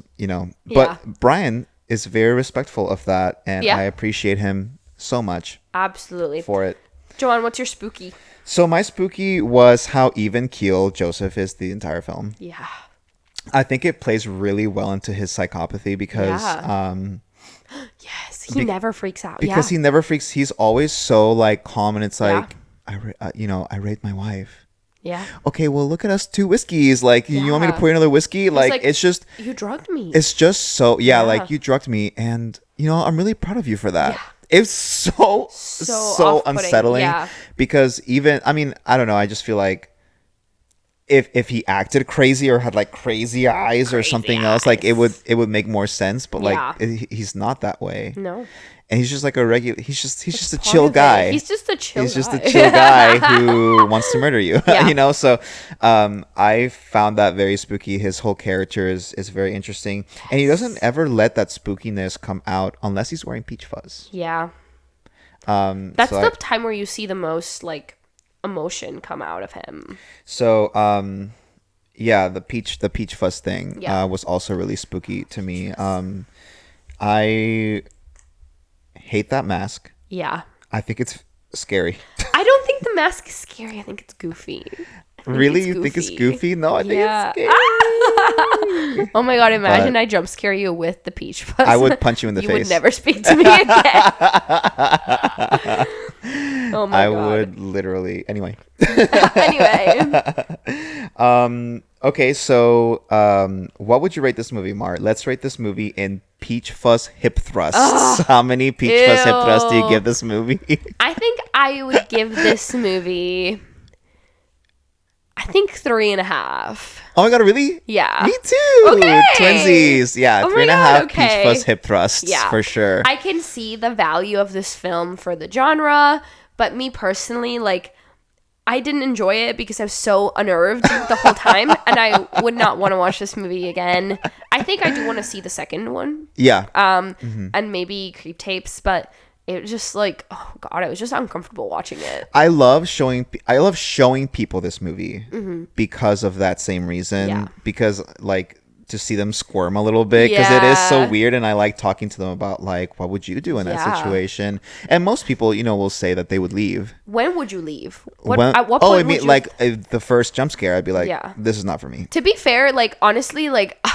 but Brian is very respectful of that, and I appreciate him so much. Absolutely for it. Joanne, what's your spooky? So my spooky was how even keel Joseph is the entire film. Yeah. I think it plays really well into his psychopathy because yes, he never freaks out. Because he never freaks. He's always so like calm, and it's like I raped my wife. Yeah. Okay, well look at us, 2 whiskeys. Like you want me to pour another whiskey? Like it's just you drugged me. It's just so like you drugged me, and I'm really proud of you for that. Yeah. It's so unsettling because even I don't know. I just feel like if he acted crazy or had like crazy eyes or something else, like it would make more sense. But like he's not that way. No. And he's just like a regular. He's just a chill guy. He's just a chill guy who wants to murder you. So I found that very spooky. His whole character is very interesting, and he doesn't ever let that spookiness come out unless he's wearing Peachfuzz. Yeah. That's the time where you see the most like emotion come out of him. So the Peachfuzz thing was also really spooky to me. I hate that mask. Yeah. I think it's scary. I don't think the mask is scary. I think it's goofy. Really? You think it's goofy? No, I think it's scary. Oh my God, imagine I jump scare you with the Peachfuzz. I would punch you in the face. You would never speak to me again. Oh my I god. would literally. Anyway. Anyway. Okay, so what would you rate this movie, Mar? Let's rate this movie in Peachfuzz hip thrusts. How many Peachfuzz hip thrusts do you give this movie? I think I would give this movie, I think 3.5. Oh my god, really? Yeah. Me too. Okay. Twinsies. Yeah, Oh my 3.5 God, okay. Peachfuzz hip thrusts Yeah. for sure. I can see the value of this film for the genre, but me personally, like, I didn't enjoy it because I was so unnerved the whole time, and I would not want to watch this movie again. I think I do want to see the second one, Yeah. and maybe Creep Tapes, but it was just like, oh god, I was just uncomfortable watching it. I love showing people this movie because of that same reason. Yeah. Because like to see them squirm a little bit because it is so Yeah. weird, and I like talking to them about like what would you do in that Yeah. situation. And most people, will say that they would leave. When would you leave? I At what point mean, would you? like the first jump scare, I'd be like, Yeah. this is not for me. To be fair, like honestly, like.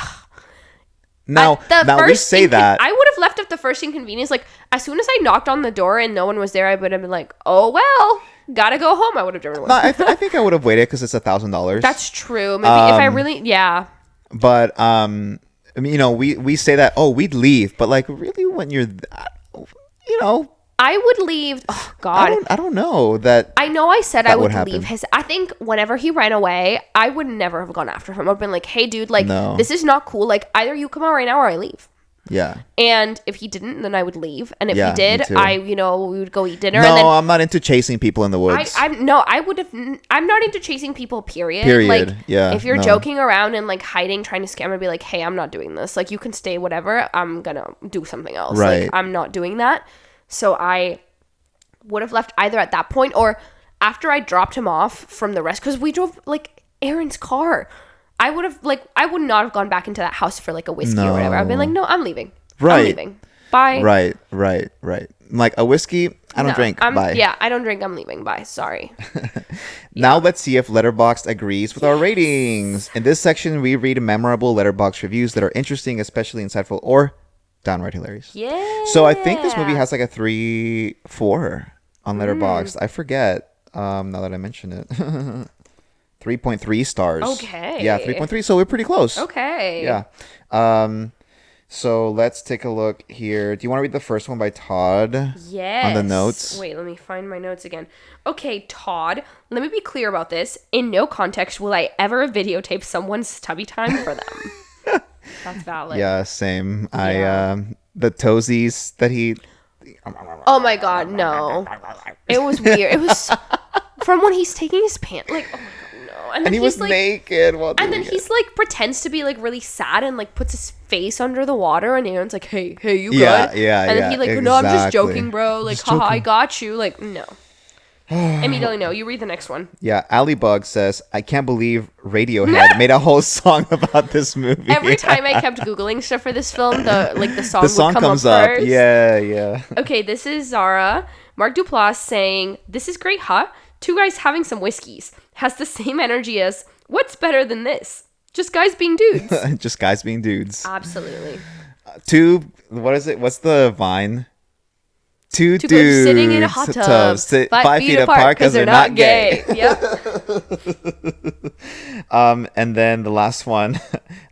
Now we say that. I would have left at the first inconvenience. Like, as soon as I knocked on the door and no one was there, I would have been like, oh, well, gotta go home. I would have driven away. No, I think I would have waited because it's $1,000. That's true. Maybe if I really, yeah. But I mean, we say that, oh, we'd leave, but like really when you're that, I would leave. Oh, God. I don't know that. I know I said that I would would leave happen. I think whenever he ran away, I would never have gone after him. I would have been like, hey, dude, like, No. this is not cool. Like, either you come out right now or I leave. Yeah. And if he didn't, then I would leave. And if Yeah, he did, me too. we would go eat dinner. No, and then I'm not into chasing people in the woods. I'm not into chasing people, period. Period. Like, Yeah, if you're no. joking around and like hiding, trying to scam, I'd be like, hey, I'm not doing this. Like, you can stay, whatever. I'm gonna do something else. Right. Like, I'm not doing that. So I would have left either at that point or after I dropped him off from the rest, because we drove like Aaron's car. I would not have gone back into that house for like a whiskey or whatever. I've been like, no, I'm leaving. Right. I'm leaving. Bye. Right. Like a whiskey, I don't drink. Bye. Yeah, I don't drink. I'm leaving. Bye. Sorry. Now let's see if Letterboxd agrees with our ratings. In this section, we read memorable Letterboxd reviews that are interesting, especially insightful, or downright hilarious. Yeah. So I think this movie has like a 3.4 on Letterboxd. I forget. Now that I mention it, 3.3 stars. Okay. Yeah, 3.3. So we're pretty close. Okay. Yeah. So let's take a look here. Do you want to read the first one by Todd? Yes. On the notes. Wait, let me find my notes again. Okay, Todd, let me be clear about this. In no context will I ever videotape someone's stubby time for them. That's valid. Yeah, same. Yeah. The toesies that he. Oh my god, no. It was weird. It was from when he's taking his pants. Like, oh my god, no. And he was like, naked while and then doing he's like pretends to be like really sad and like puts his face under the water, and Aaron's like, hey, you good? Yeah, And then he like, no, I'm just exactly. joking, bro. Like, haha, I got you. Like, no. Immediately, no. You read the next one. Yeah, Ali Bug says, I can't believe Radiohead made a whole song about this movie. Every time I kept Googling stuff for this film, the song the song would come comes up up. first. Yeah. Okay, this is Zara. Mark Duplass saying, this is great, huh? Two guys having some whiskeys. Has the same energy as, what's better than this? Just guys being dudes. Just guys being dudes. Absolutely. What is it? What's the vine? Two Two dudes guys sitting in a hot tub, sit 5 feet apart because they're not gay. Yep. And then the last one,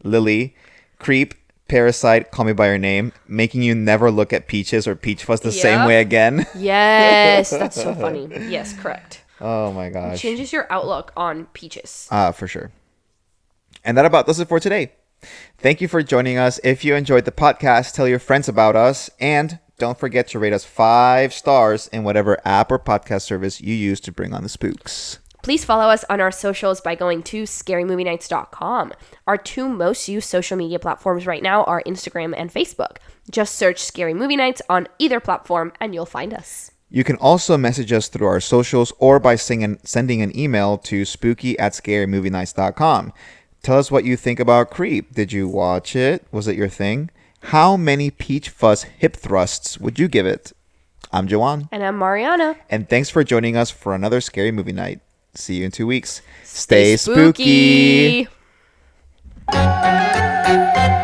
Lily, creep, parasite, call me by your name, making you never look at Peaches or Peachfuzz the same Yep. way again. Yes, that's so funny. Yes, correct. Oh my It gosh. changes your outlook on Peaches. For sure. And that about does it for today. Thank you for joining us. If you enjoyed the podcast, tell your friends about us, and don't forget to rate us 5 stars in whatever app or podcast service you use to bring on the spooks. Please follow us on our socials by going to scarymovienights.com. Our 2 most used social media platforms right now are Instagram and Facebook. Just search Scary Movie Nights on either platform and you'll find us. You can also message us through our socials or by sending an email to spooky@scarymovienights.com. Tell us what you think about Creep. Did you watch it? Was it your thing? How many Peachfuzz hip thrusts would you give it? I'm Joanne. And I'm Mariana. And thanks for joining us for another Scary Movie Night. See you in 2 weeks. Stay spooky. spooky.